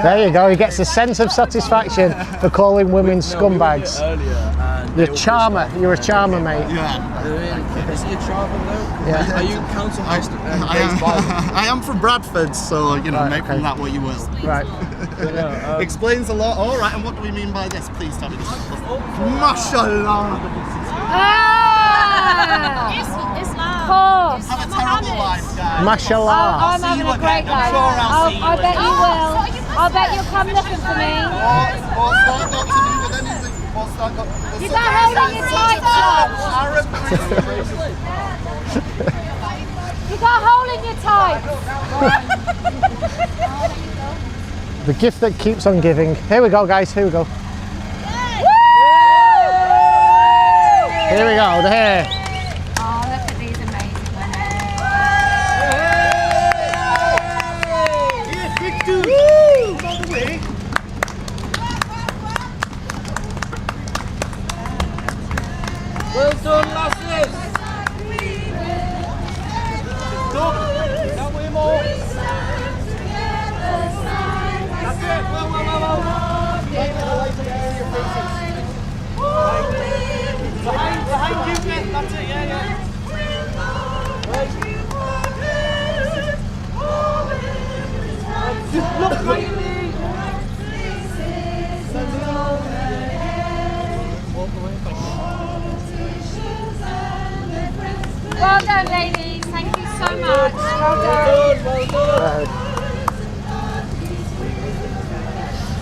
There you go. He gets a sense of satisfaction for calling women No, we were here scumbags. earlier and You're they a all charmer. You're a charmer, mate. Yeah. I mean, is he a charmer though? Yeah. Are you council host I am, I am from Bradford, so you know, Right, make okay. from that what you will. Right. Explains a lot. All right, and what do we mean by this? Please tell me this. Mashallah. Ah! Islam. Of course. Have a terrible life, guys. Mashallah. I'm see having you a great again. I'm life. sure I'll see you I bet you again. will. I bet you'll come looking for me. What's that got to do with anything? What's that got? You got holding your tights up. Arab. You got a hole in your tights. The gift that keeps on giving. Here we go, guys. Here we go. Here we go. There. Oh, look at these amazing women. Well done, lasses! That way more! That's it! Behind you, mate! That's it, yeah. Just look right at me! Well done, ladies. Thank you so much. Well done.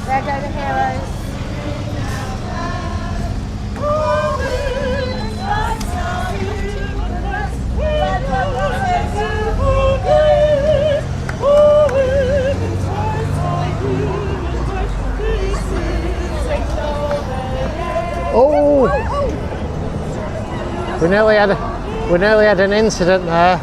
There go the heroes. Oh! We nearly had an incident there.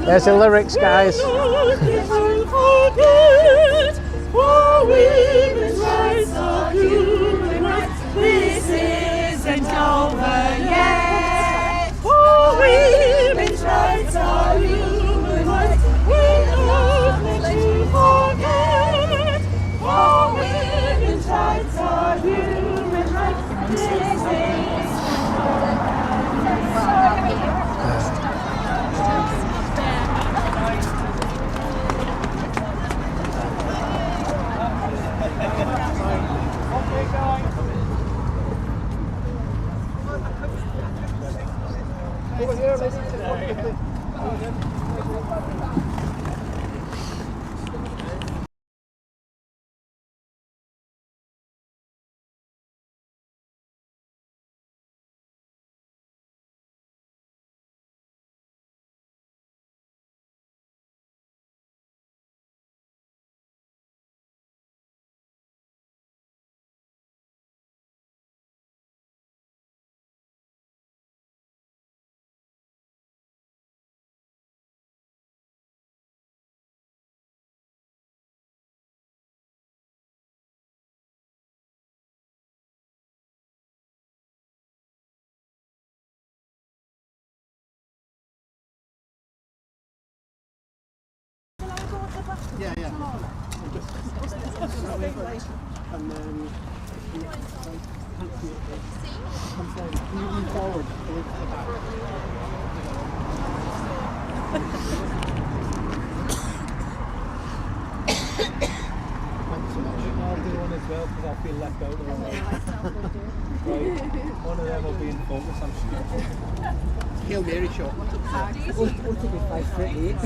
There's the lyrics, guys. This isn't over yet. Yeah, yeah. And then come forward. Can you lean forward? I'll do one as well because I feel left out. Right. One of them will be in focus, I'm sure. Hail Mary shot. We'll take it 5:38.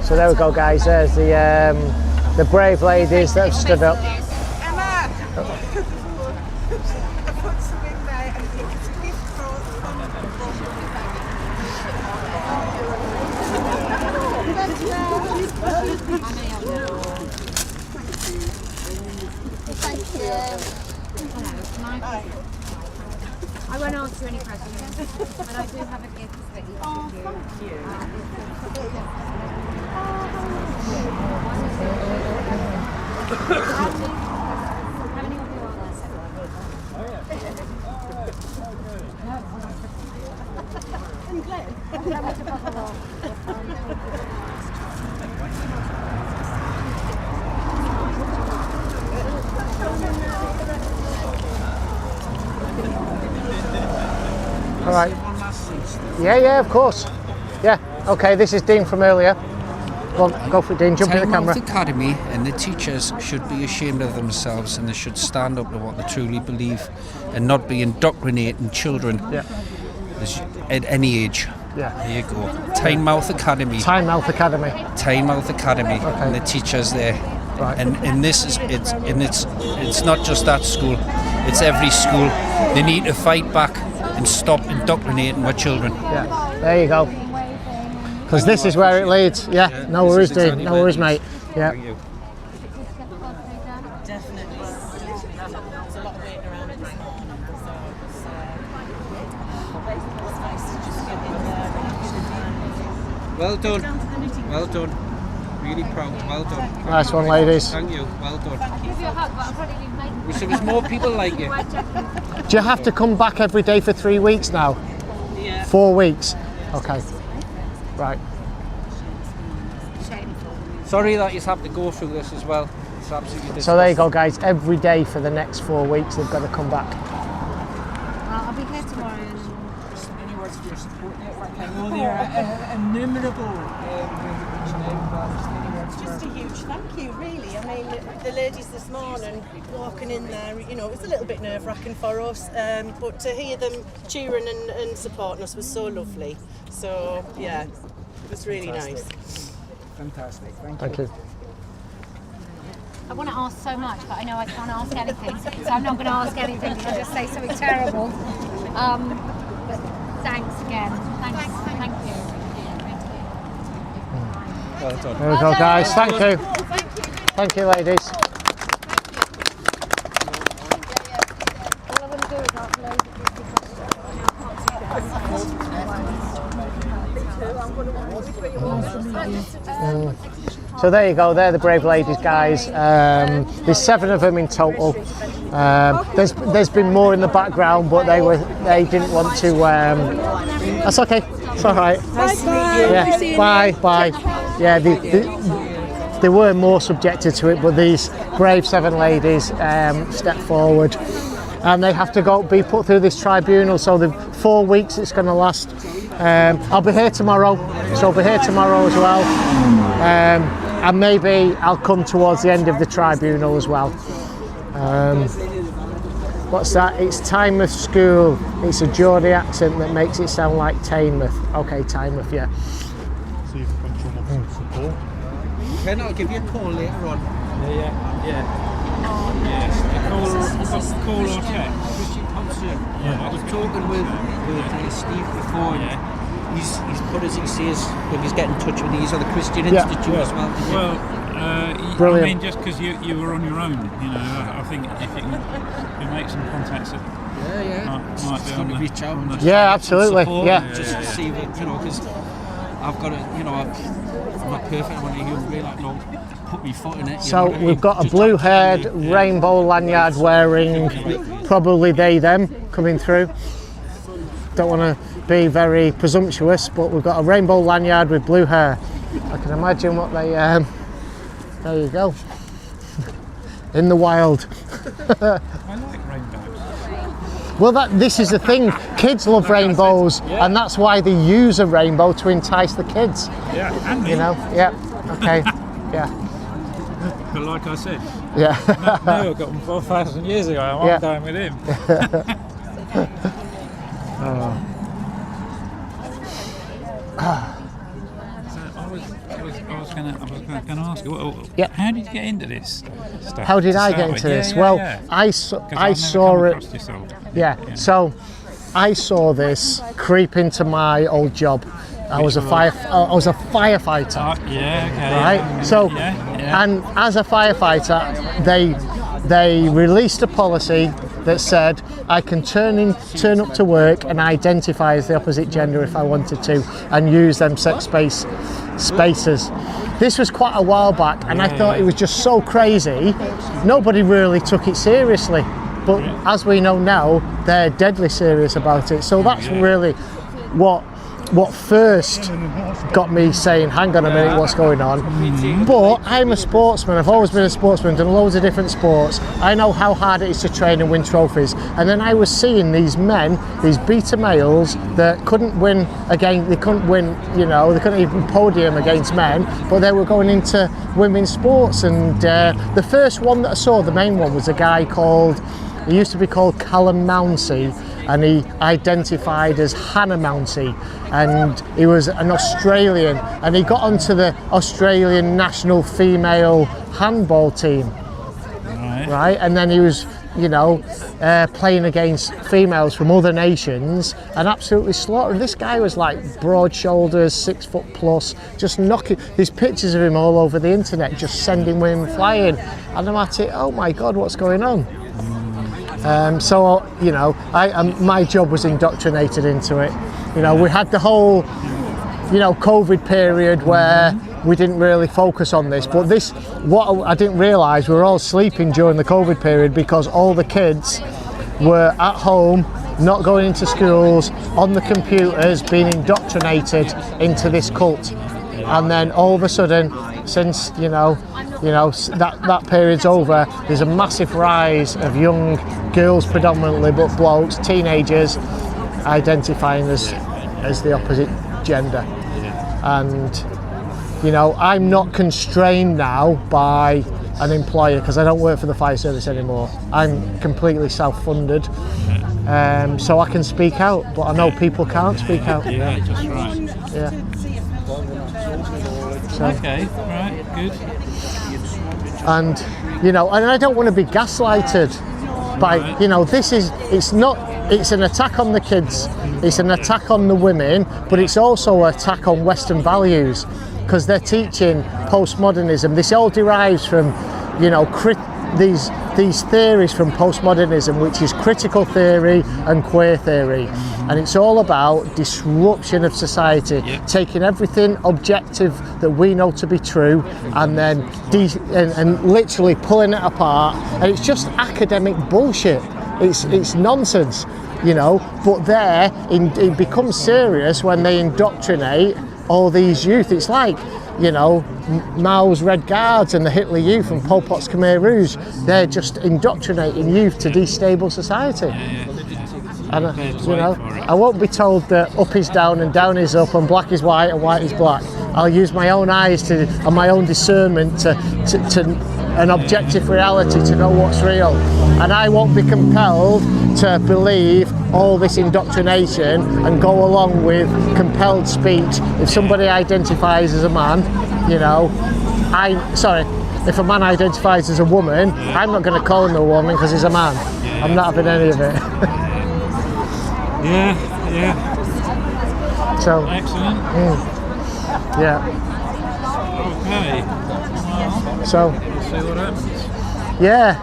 So there we go, guys. There's the brave ladies that have stood up. I won't answer any questions, but I do have a gift that you can do. How many of you are All right. Yeah, of course. Yeah. Okay, this is Dean from earlier. Well, go for it, Dean. Jump in the camera. Tynemouth Academy and the teachers should be ashamed of themselves, and they should stand up to what they truly believe and not be indoctrinating children at any age. Yeah. There you go. Tynemouth Academy. Tynemouth Academy. Tynemouth Academy. Okay. And the teachers there. Right. And this is it's not just that school. It's every school. They need to fight back and stop indoctrinating our children. Yeah. There you go. Because this is where it leads. Yeah. No worries, Dean. No worries, mate. Yeah. Thank you. Definitely. There's a lot of waiting around this morning, so it's nice to just get in there and Well done. Well done. Really proud. Well done. Nice one, ladies. Thank you. Well done. I'll give you a hug, but I'll probably leave my... Wish there was more people like you. Do you have to come back every day for 3 weeks now? Yeah. 4 weeks? Okay. Right. Sorry that you have to go through this as well. It's absolutely So there you go, guys. Every day for the next 4 weeks, they've got to come back. I'll be here tomorrow. Any words of your support network? I know they're innumerable. Just a huge thank you, really. I mean, the ladies this morning walking in there, you know, it was a little bit nerve-wracking for us, but to hear them cheering and supporting us was so lovely. So, yeah, it was really nice. Fantastic. Thank you. I want to ask so much, but I know I can't ask anything, so I'm not going to ask anything. I'll just say something terrible. But thanks again. Thank you. well done. There we go, guys. Thank you. Thank you, ladies. All I want to do is ask loads of So there you go, they're the brave ladies, guys. There's 7 of them in total. There's been more in the background, but they didn't want to. That's okay. It's all right. Nice to meet you. Yeah. Bye. Yeah, they were more subjected to it, but these brave 7 ladies stepped forward, and they have to be put through this tribunal. So the 4 weeks it's going to last. I'll be here tomorrow, so I'll be here tomorrow as well. And maybe I'll come towards the end of the tribunal as well. What's that? It's Tynemouth School. It's a Geordie accent that makes it sound like Tynemouth. Okay, Tynemouth, yeah. So you can drum up some support. Ken, I'll give you a call later on. Yes, call or text. I was talking with Steve before. He's put, as he says, when he's getting in touch with these other Christian Institute as well. Well, Brilliant. I mean, just because you were on your own, you know, I think if you can make some contacts that might be on the, reach out. on the Yeah, absolutely. Support, Yeah. just to see what, you know, because I've got to, you know, not perfect. I want to really put my foot in it. So we've got a blue-haired, rainbow lanyard wearing, probably they, them, coming through. Don't want to be very presumptuous, but we've got a rainbow lanyard with blue hair. I can imagine what they, there you go. In the wild. I like rainbows. Well, this is the thing. Kids love rainbows, and that's why they use a rainbow to entice the kids. Yeah, and me. You know, yeah, okay, yeah. But like I said, yeah. Neil got them 4,000 years ago. I'm going with him. So I was going to ask you, how did you get into this stuff? How did I get into this? Well, I saw it. Yeah. So I saw this creep into my old job. I was a firefighter. Right. So, and as a firefighter, they released a policy that said I can turn up to work and identify as the opposite gender if I wanted to, and use them sex spaces. This was quite a while back, and I thought it was just so crazy. Nobody really took it seriously, but as we know now, they're deadly serious about it. So that's really what first got me saying, hang on a minute, what's going on? But I'm a sportsman. I've always been a sportsman, done loads of different sports. I know how hard it is to train and win trophies. And then I was seeing these men, these beta males that couldn't win again. They couldn't win, they couldn't even podium against men, but they were going into women's sports. And the first one that I saw, the main one, was a guy he used to be called Callum Mounsey, and he identified as Hannah Mounsey, and he was an Australian, and he got onto the Australian national female handball team, right? And then he was, playing against females from other nations and absolutely slaughtered. This guy was like broad shoulders, 6 foot plus, just knocking. There's pictures of him all over the internet, just sending women flying, and I'm at it, oh my God, what's going on? So my job was indoctrinated into it. We had the whole, COVID period where we didn't really focus on this. But what I didn't realise, we were all sleeping during the COVID period because all the kids were at home, not going into schools, on the computers, being indoctrinated into this cult. And then all of a sudden, since that period's over, there's a massive rise of young girls predominantly, but blokes, teenagers, identifying as the opposite gender. And I'm not constrained now by an employer because I don't work for the fire service anymore. I'm completely self-funded, so I can speak out, but I know people can't speak out. Yeah, just right. Yeah. Okay, right, good. And and I don't want to be gaslighted by it's an attack on the kids, it's an attack on the women, but it's also an attack on Western values, because they're teaching postmodernism. This all derives from these theories from postmodernism, which is critical theory and queer theory, and it's all about disruption of society, taking everything objective that we know to be true, and then and literally pulling it apart. And it's just academic bullshit. It's nonsense, But it becomes serious when they indoctrinate all these youth. It's like Mao's Red Guards and the Hitler Youth and Pol Pot's Khmer Rouge. They're just indoctrinating youth to destable society. And I won't be told that up is down and down is up and black is white and white is black. I'll use my own eyes and my own discernment to an objective reality to know what's real. And I won't be compelled to believe all this indoctrination and go along with compelled speech. If somebody identifies as a man, if a man identifies as a woman, I'm not going to call him a woman because he's a man. I'm not having any of it. Yeah. So excellent. Yeah. Okay. Well, so we'll see what happens. Yeah.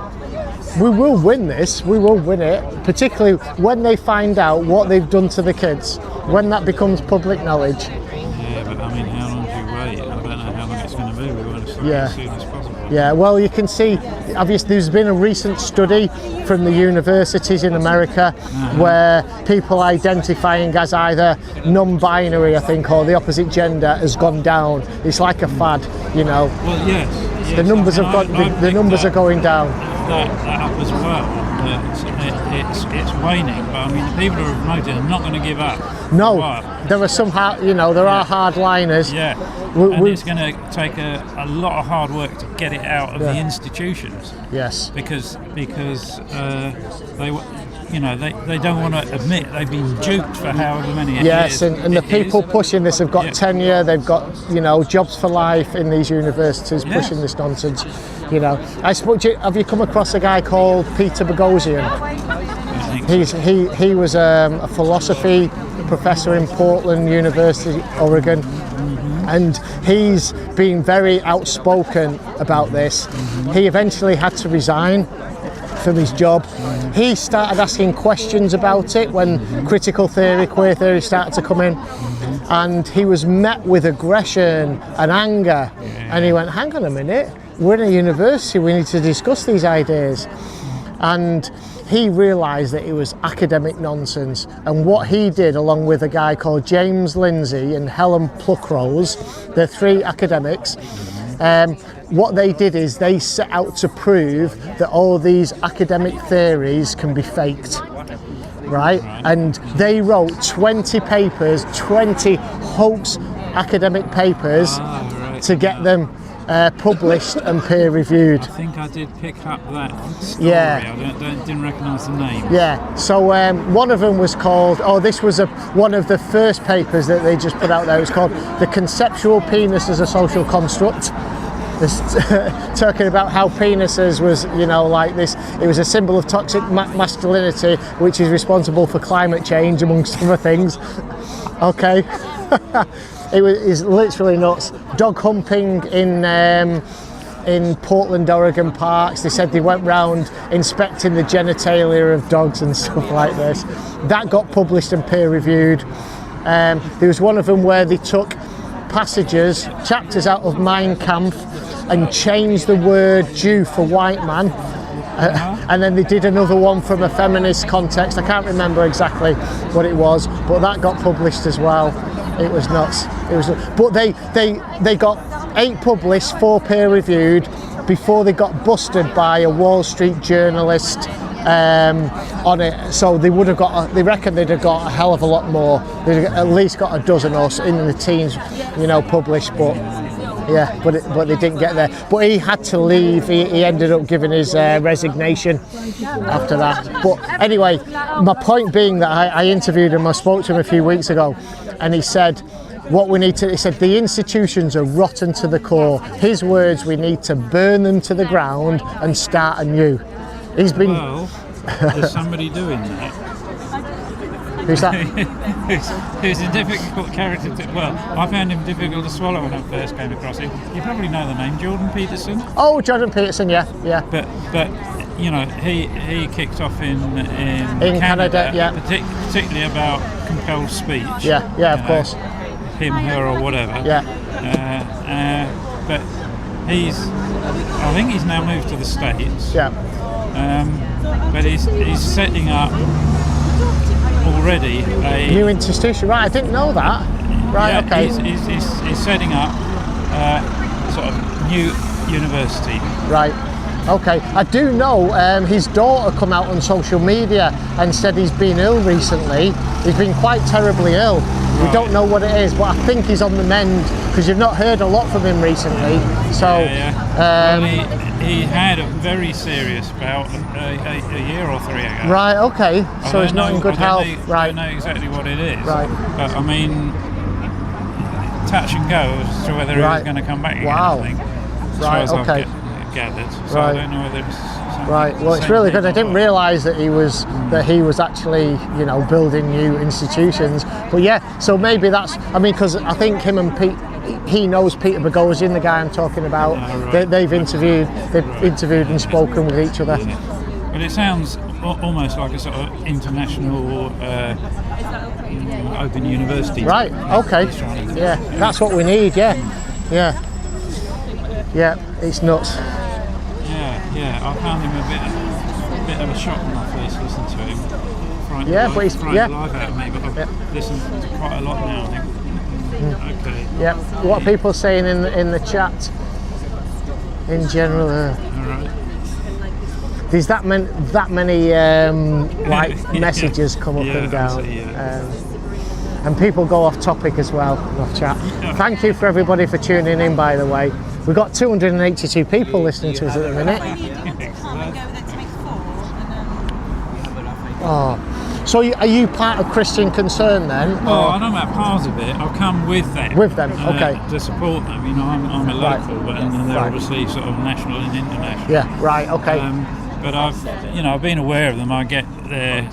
We will win this, we will win it, particularly when they find out what they've done to the kids, when that becomes public knowledge. Yeah, but I mean, how long do you wait? I don't know how as soon as possible. Yeah, well, you can see, obviously, there's been a recent study from the universities in America where people identifying as either non-binary, I think, or the opposite gender has gone down. It's like a fad, you know. Well, yes. The numbers have got the numbers are going down. That up as well. It's waning, but I mean, the people who have promoted are not going to give up. No, there are some there are hardliners. Yeah, and it's going to take a lot of hard work to get it out of the institutions. Yes, because they don't want to admit they've been duped for however many years. Yes, and the people pushing this have got tenure. They've got jobs for life in these universities pushing this nonsense. I suppose, have you come across a guy called Peter Boghossian? He was a philosophy professor in Portland University, Oregon, and he's been very outspoken about this. He eventually had to resign from his job. He started asking questions about it when critical theory, queer theory started to come in, and he was met with aggression and anger, and he went, hang on a minute, we're in a university, we need to discuss these ideas. And he realised that it was academic nonsense, and what he did, along with a guy called James Lindsay and Helen Pluckrose, the three academics, what they did is they set out to prove that all these academic theories can be faked, right? And they wrote 20 papers, 20 hoax academic papers to get them published and peer reviewed. I think I did pick up that story. Yeah. I didn't recognise the name. Yeah. So one of them was called. This was one of the first papers that they just put out there. It was called "The Conceptual Penis as a Social Construct." Talking about how penises was, like this. It was a symbol of toxic masculinity, which is responsible for climate change, amongst other things. Okay. It's literally nuts. Dog humping in Portland, Oregon parks. They said they went round inspecting the genitalia of dogs and stuff like this. That got published and peer reviewed. There was one of them where they took chapters out of Mein Kampf and changed the word Jew for white man. And then they did another one from a feminist context. I can't remember exactly what it was, but that got published as well. It was nuts. But they got 8 published, 4 peer reviewed before they got busted by a Wall Street journalist on it. So they would have got. They reckon they'd have got a hell of a lot more. They'd have at least got a dozen or so in the teens, published. But yeah, but they didn't get there. But he had to leave. He ended up giving his resignation after that. But anyway, my point being that I interviewed him. I spoke to him a few weeks ago, and he said, he said the institutions are rotten to the core. His words, we need to burn them to the ground and start anew. He's been... Well, there's somebody doing that. Who's that? who's a difficult character I found him difficult to swallow when I first came across him. You probably know the name, Jordan Peterson. Oh, Jordan Peterson, yeah. But he kicked off in Canada, yeah. Particularly about compelled speech. Yeah, of course. Him, her, or whatever. Yeah. But I think he's now moved to the States. Yeah. But he's setting up already a new institution. Right, I didn't know that. Right, yeah, okay. He's setting up sort of new university. Right. Okay, I do know his daughter come out on social media and said he's been ill recently. He's been quite terribly ill. Right. We don't know what it is, but I think he's on the mend because you've not heard a lot from him recently. So, he had a very serious bout a year or 3 ago. Right. Okay. So he's not in good health. I don't know exactly what it is. Right. But I mean, touch and go as to whether he's going to come back again. Wow. I think. Right. Okay. Gathered, so I don't know whether it's right. Well, it's really good. I didn't realise that he was actually building new institutions. But yeah, so maybe that's. I mean, because I think him and Pete. He knows Peter Boghossian, the guy I'm talking about. They've interviewed and spoken with each other. But it sounds almost like a sort of international open university. Right. Okay. Yeah, that's what we need. Yeah. Yeah, it's nuts. Yeah, I found him a bit of a shock when I first listened to him. Frightened Yeah, the but he's- life yeah. out of me, but I've listened to quite a lot now, I think. Okay. Yeah, what are people saying in the chat in general? Alright. There's that many like messages come up Yeah, and down. I see, yeah. And people go off topic as well, off chat. Thank you for everybody for tuning in, by the way. We've got 282 people listening to us at the minute. Oh, so are you part of Christian Concern then? Well, I don't know about part of it. I've come with them. With them, okay. To support them. You know, I'm a local, Right. but and they're Right. obviously sort of national and international. Yeah, right, okay. But I've been aware of them. I get their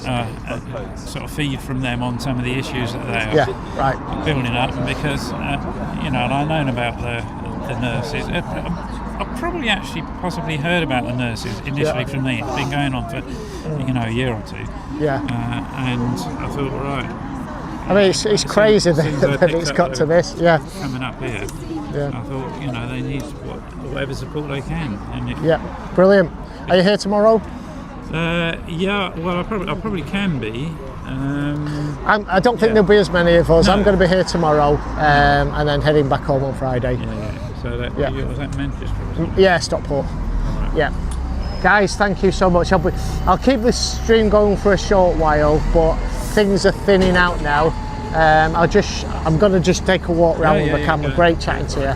sort of feed from them on some of the issues that they are right. building up, because and I've known about the nurses. I've probably actually possibly heard about the nurses initially from me. It's been going on for a year or two. Yeah. And I thought, right. I mean, it's crazy that it's got to this. Yeah. Coming up here. Yeah. I thought, they need whatever support they can. And Yeah, brilliant. Are you here tomorrow? Yeah, well, I probably can be. I don't think there'll be as many of us. No. I'm going to be here tomorrow, and then heading back home on Friday. Yeah. So was that Manchester? Yeah, Stockport. Yeah. Guys, thank you so much. I'll keep this stream going for a short while, but things are thinning out now. I'm going to just take a walk around with the camera. Great chatting to you.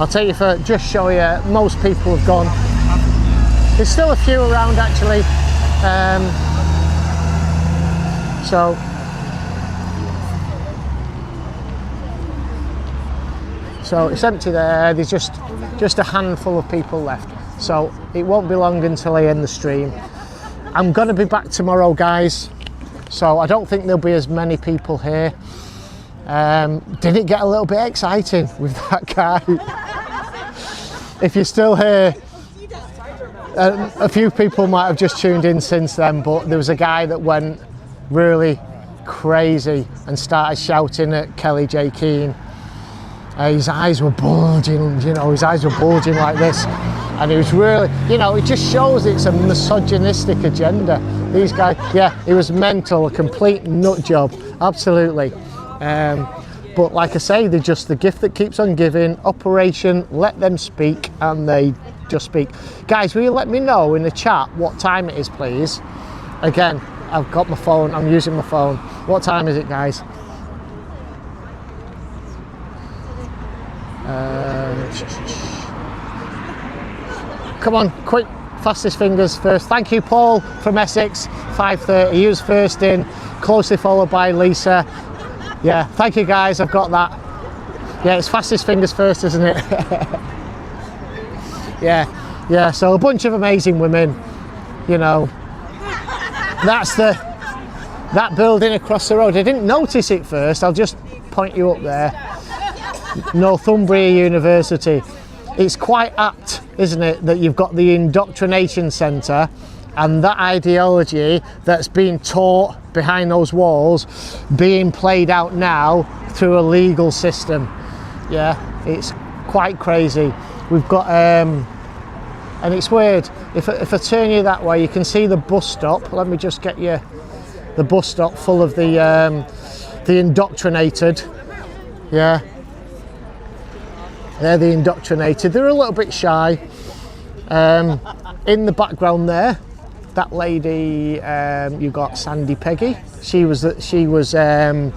I'll take you for just show you. Most people have gone. There's still a few around actually. So it's empty there. There's just a handful of people left. So it won't be long until I end the stream. I'm going to be back tomorrow, guys. So I don't think there'll be as many people here. Did it get a little bit exciting with that guy? If you're still here, a few people might have just tuned in since then, but there was a guy that went really crazy and started shouting at Kelly J. Keane. His eyes were bulging, his eyes were bulging like this. And it was really, it just shows it's a misogynistic agenda. These guys, it was mental, a complete nut job, absolutely. But like I say, they're just the gift that keeps on giving. Operation Let Them Speak, and they just speak. Guys, will you let me know in the chat what time it is, please? Again, I've got my phone, I'm using my phone. What time is it, guys? Come on, quick, fastest fingers first. Thank you, Paul from Essex, 5:30. He was first in, closely followed by Lisa. Yeah, thank you guys, I've got that. Yeah, it's fastest fingers first, isn't it? Yeah, so a bunch of amazing women, That's that building across the road. I didn't notice it first, I'll just point you up there. Northumbria University. It's quite apt, isn't it, that you've got the indoctrination centre and that ideology that's being taught behind those walls being played out now through a legal system. Yeah, it's quite crazy. We've got, and it's weird, if I turn you that way, you can see the bus stop. Let me just get you the bus stop full of the indoctrinated. Yeah. They're the indoctrinated. They're a little bit shy. In the background there, that lady, you got Sandy Peggy. She was in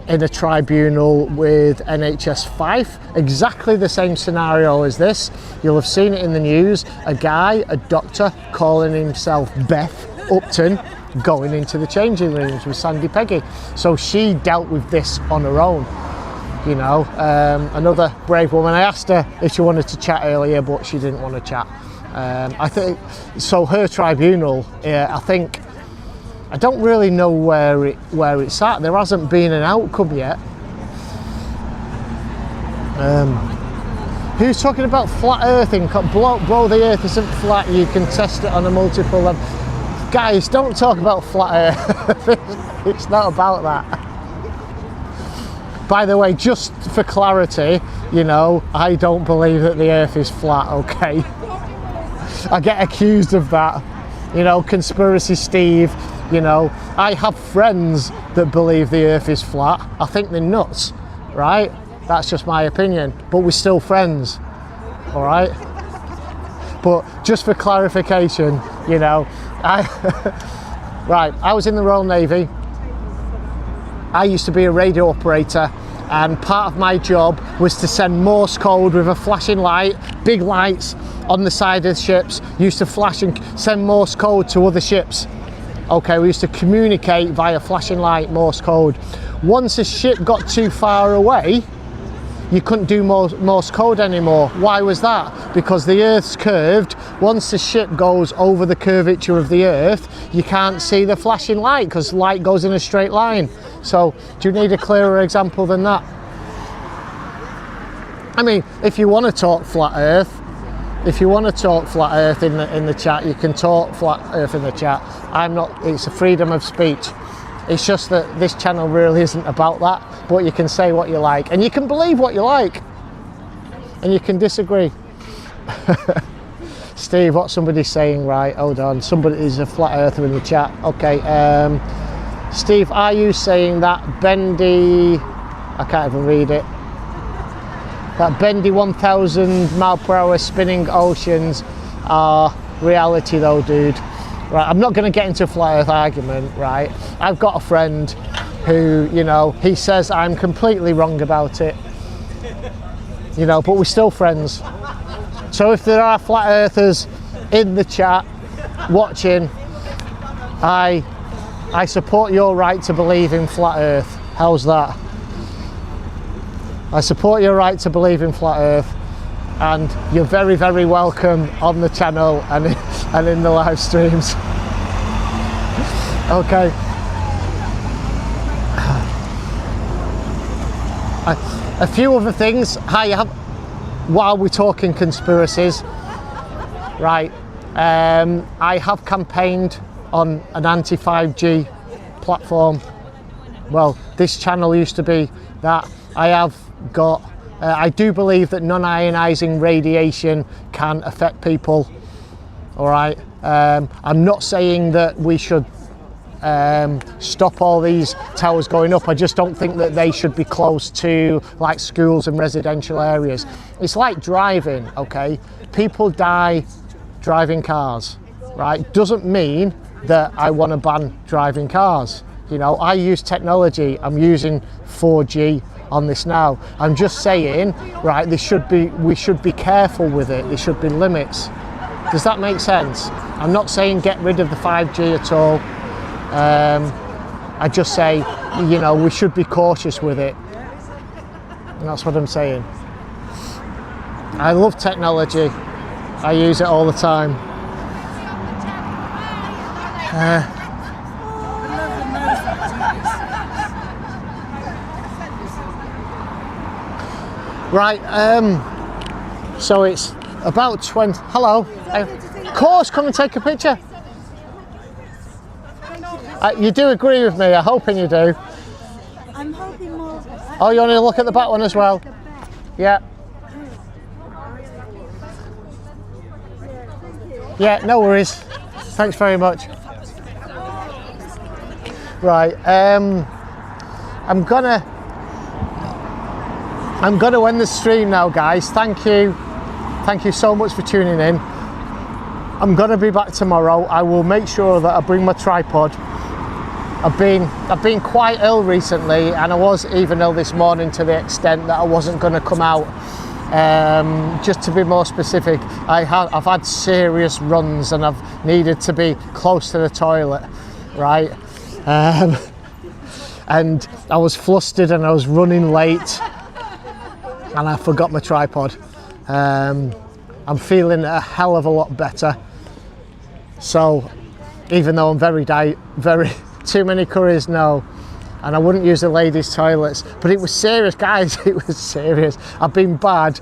a tribunal with NHS Fife. Exactly the same scenario as this. You'll have seen it in the news. A guy, a doctor, calling himself Beth Upton, going into the changing rooms with Sandy Peggy. So she dealt with this on her own. Another brave woman. I asked her if she wanted to chat earlier, but she didn't want to chat. I think so. Her tribunal, I don't really know where it's at. There hasn't been an outcome yet. Who's talking about flat earthing? Bro, the earth isn't flat. You can test it on a multiple level. Guys, don't talk about flat earth. It's not about that. By the way, just for clarity, you know, I don't believe that the earth is flat, okay? I get accused of that. You know, conspiracy Steve, you know. I have friends that believe the earth is flat. I think they're nuts, right? That's just my opinion, but we're still friends, all right? But just for clarification, you know, right, I was in the Royal Navy. I used to be a radio operator, and part of my job was to send Morse code with a flashing light, big lights on the side of the ships, used to flash and send Morse code to other ships. Okay, we used to communicate via flashing light, Morse code. Once a ship got too far away, you couldn't do Morse code anymore. Why was that? Because the Earth's curved. Once the ship goes over the curvature of the Earth, you can't see the flashing light because light goes in a straight line. So, do you need a clearer example than that? I mean, if you want to talk flat Earth, in the chat, you can talk flat Earth in the chat. I'm not. It's a freedom of speech. It's just that this channel really isn't about that, but you can say what you like, and you can believe what you like, and you can disagree. Steve, what somebody's saying, right, hold on, somebody's a flat earther in the chat. Okay, Steve, are you saying that bendy, I can't even read it, that bendy 1,000 mile per hour spinning oceans are reality though, dude? Right, I'm not going to get into a flat earth argument, right? I've got a friend who, you know, he says I'm completely wrong about it, you know, but we're still friends. So if there are flat earthers in the chat watching, I support your right to believe in flat earth. How's that? I support your right to believe in flat earth, and you're very, very welcome on the channel and in the live streams. Okay. A few other things. While we're talking conspiracies, right? I have campaigned on an anti-5G platform. Well, this channel used to be that. I have got. I do believe that non-ionizing radiation can affect people. All right. I'm not saying that we should stop all these towers going up. I just don't think that they should be close to like schools and residential areas. It's like driving, okay? People die driving cars, right? Doesn't mean that I want to ban driving cars. You know, I use technology. I'm using 4G on this now. I'm just saying, right, we should be careful with it. There should be limits. Does that make sense? I'm not saying get rid of the 5G at all. I just say, you know, we should be cautious with it. And that's what I'm saying. I love technology. I use it all the time. Right, so it's about 20, hello, of course, come and take a picture. You do agree with me, I'm hoping you do. I'm hoping more. Oh, you want to look at the back one as well? Yeah. Yeah, no worries. Thanks very much. Right, I'm gonna end the stream now, guys. Thank you so much for tuning in. I'm gonna be back tomorrow. I will make sure that I bring my tripod. I've been quite ill recently, and I was even ill this morning to the extent that I wasn't going to come out. Just to be more specific, I've had serious runs and I've needed to be close to the toilet, right? And I was flustered and I was running late, and I forgot my tripod. I'm feeling a hell of a lot better. So, even though I'm very too many curries, no, and I wouldn't use the ladies' toilets, but it was serious, guys. It was serious. I've been bad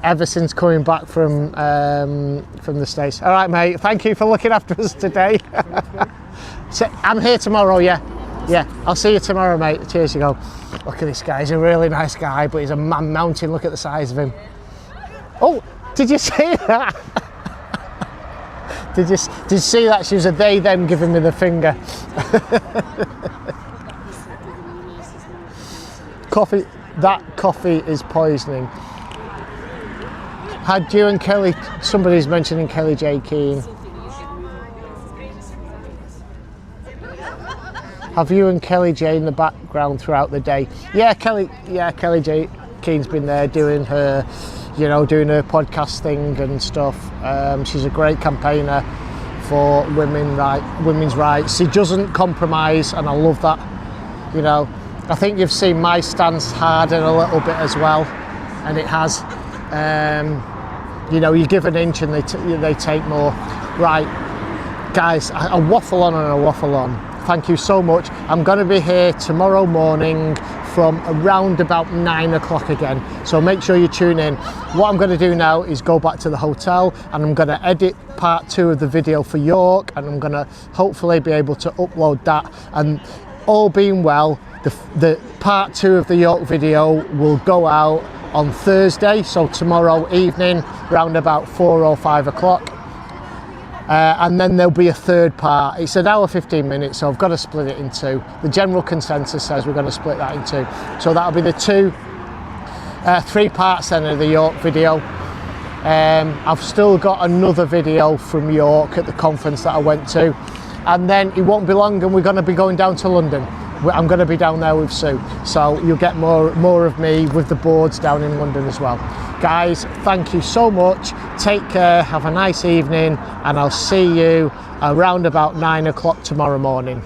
ever since coming back from the States. All right, mate. Thank you for looking after us today. So I'm here tomorrow, yeah. Yeah, I'll see you tomorrow, mate. Cheers. You go. Look at this guy. He's a really nice guy, but he's a man mountain. Look at the size of him. Oh, did you see that? Did you see that? She was a they, them giving me the finger. Coffee. That coffee is poisoning. Had you and Kelly, somebody's mentioning Kelly J. Keane. Have you and Kelly J in the background throughout the day? Yeah, Kelly J. Keane's been there doing her, doing her podcast thing and stuff. She's a great campaigner for women's rights. She doesn't compromise, and I love that. I think you've seen my stance harden a little bit as well, and it has. You give an inch and they take more. Right, guys, a waffle on and a waffle on. Thank you so much. I'm going to be here tomorrow morning from around about 9 o'clock again. So make sure you tune in. What I'm going to do now is go back to the hotel and I'm going to edit part 2 of the video for York, and I'm going to hopefully be able to upload that. And all being well, the part 2 of the York video will go out on Thursday, so tomorrow evening, round about 4 or 5 o'clock. And then there'll be a third part. It's an hour 15 minutes, so I've got to split it in 2. The general consensus says we're going to split that in 2. So that'll be the 3 parts then of the York video. I've still got another video from York at the conference that I went to, and then it won't be long and we're going to be going down to London. I'm going to be down there with Sue, so you'll get more of me with the boards down in London as well. Guys, thank you so much. Take care, have a nice evening, and I'll see you around about 9 o'clock tomorrow morning.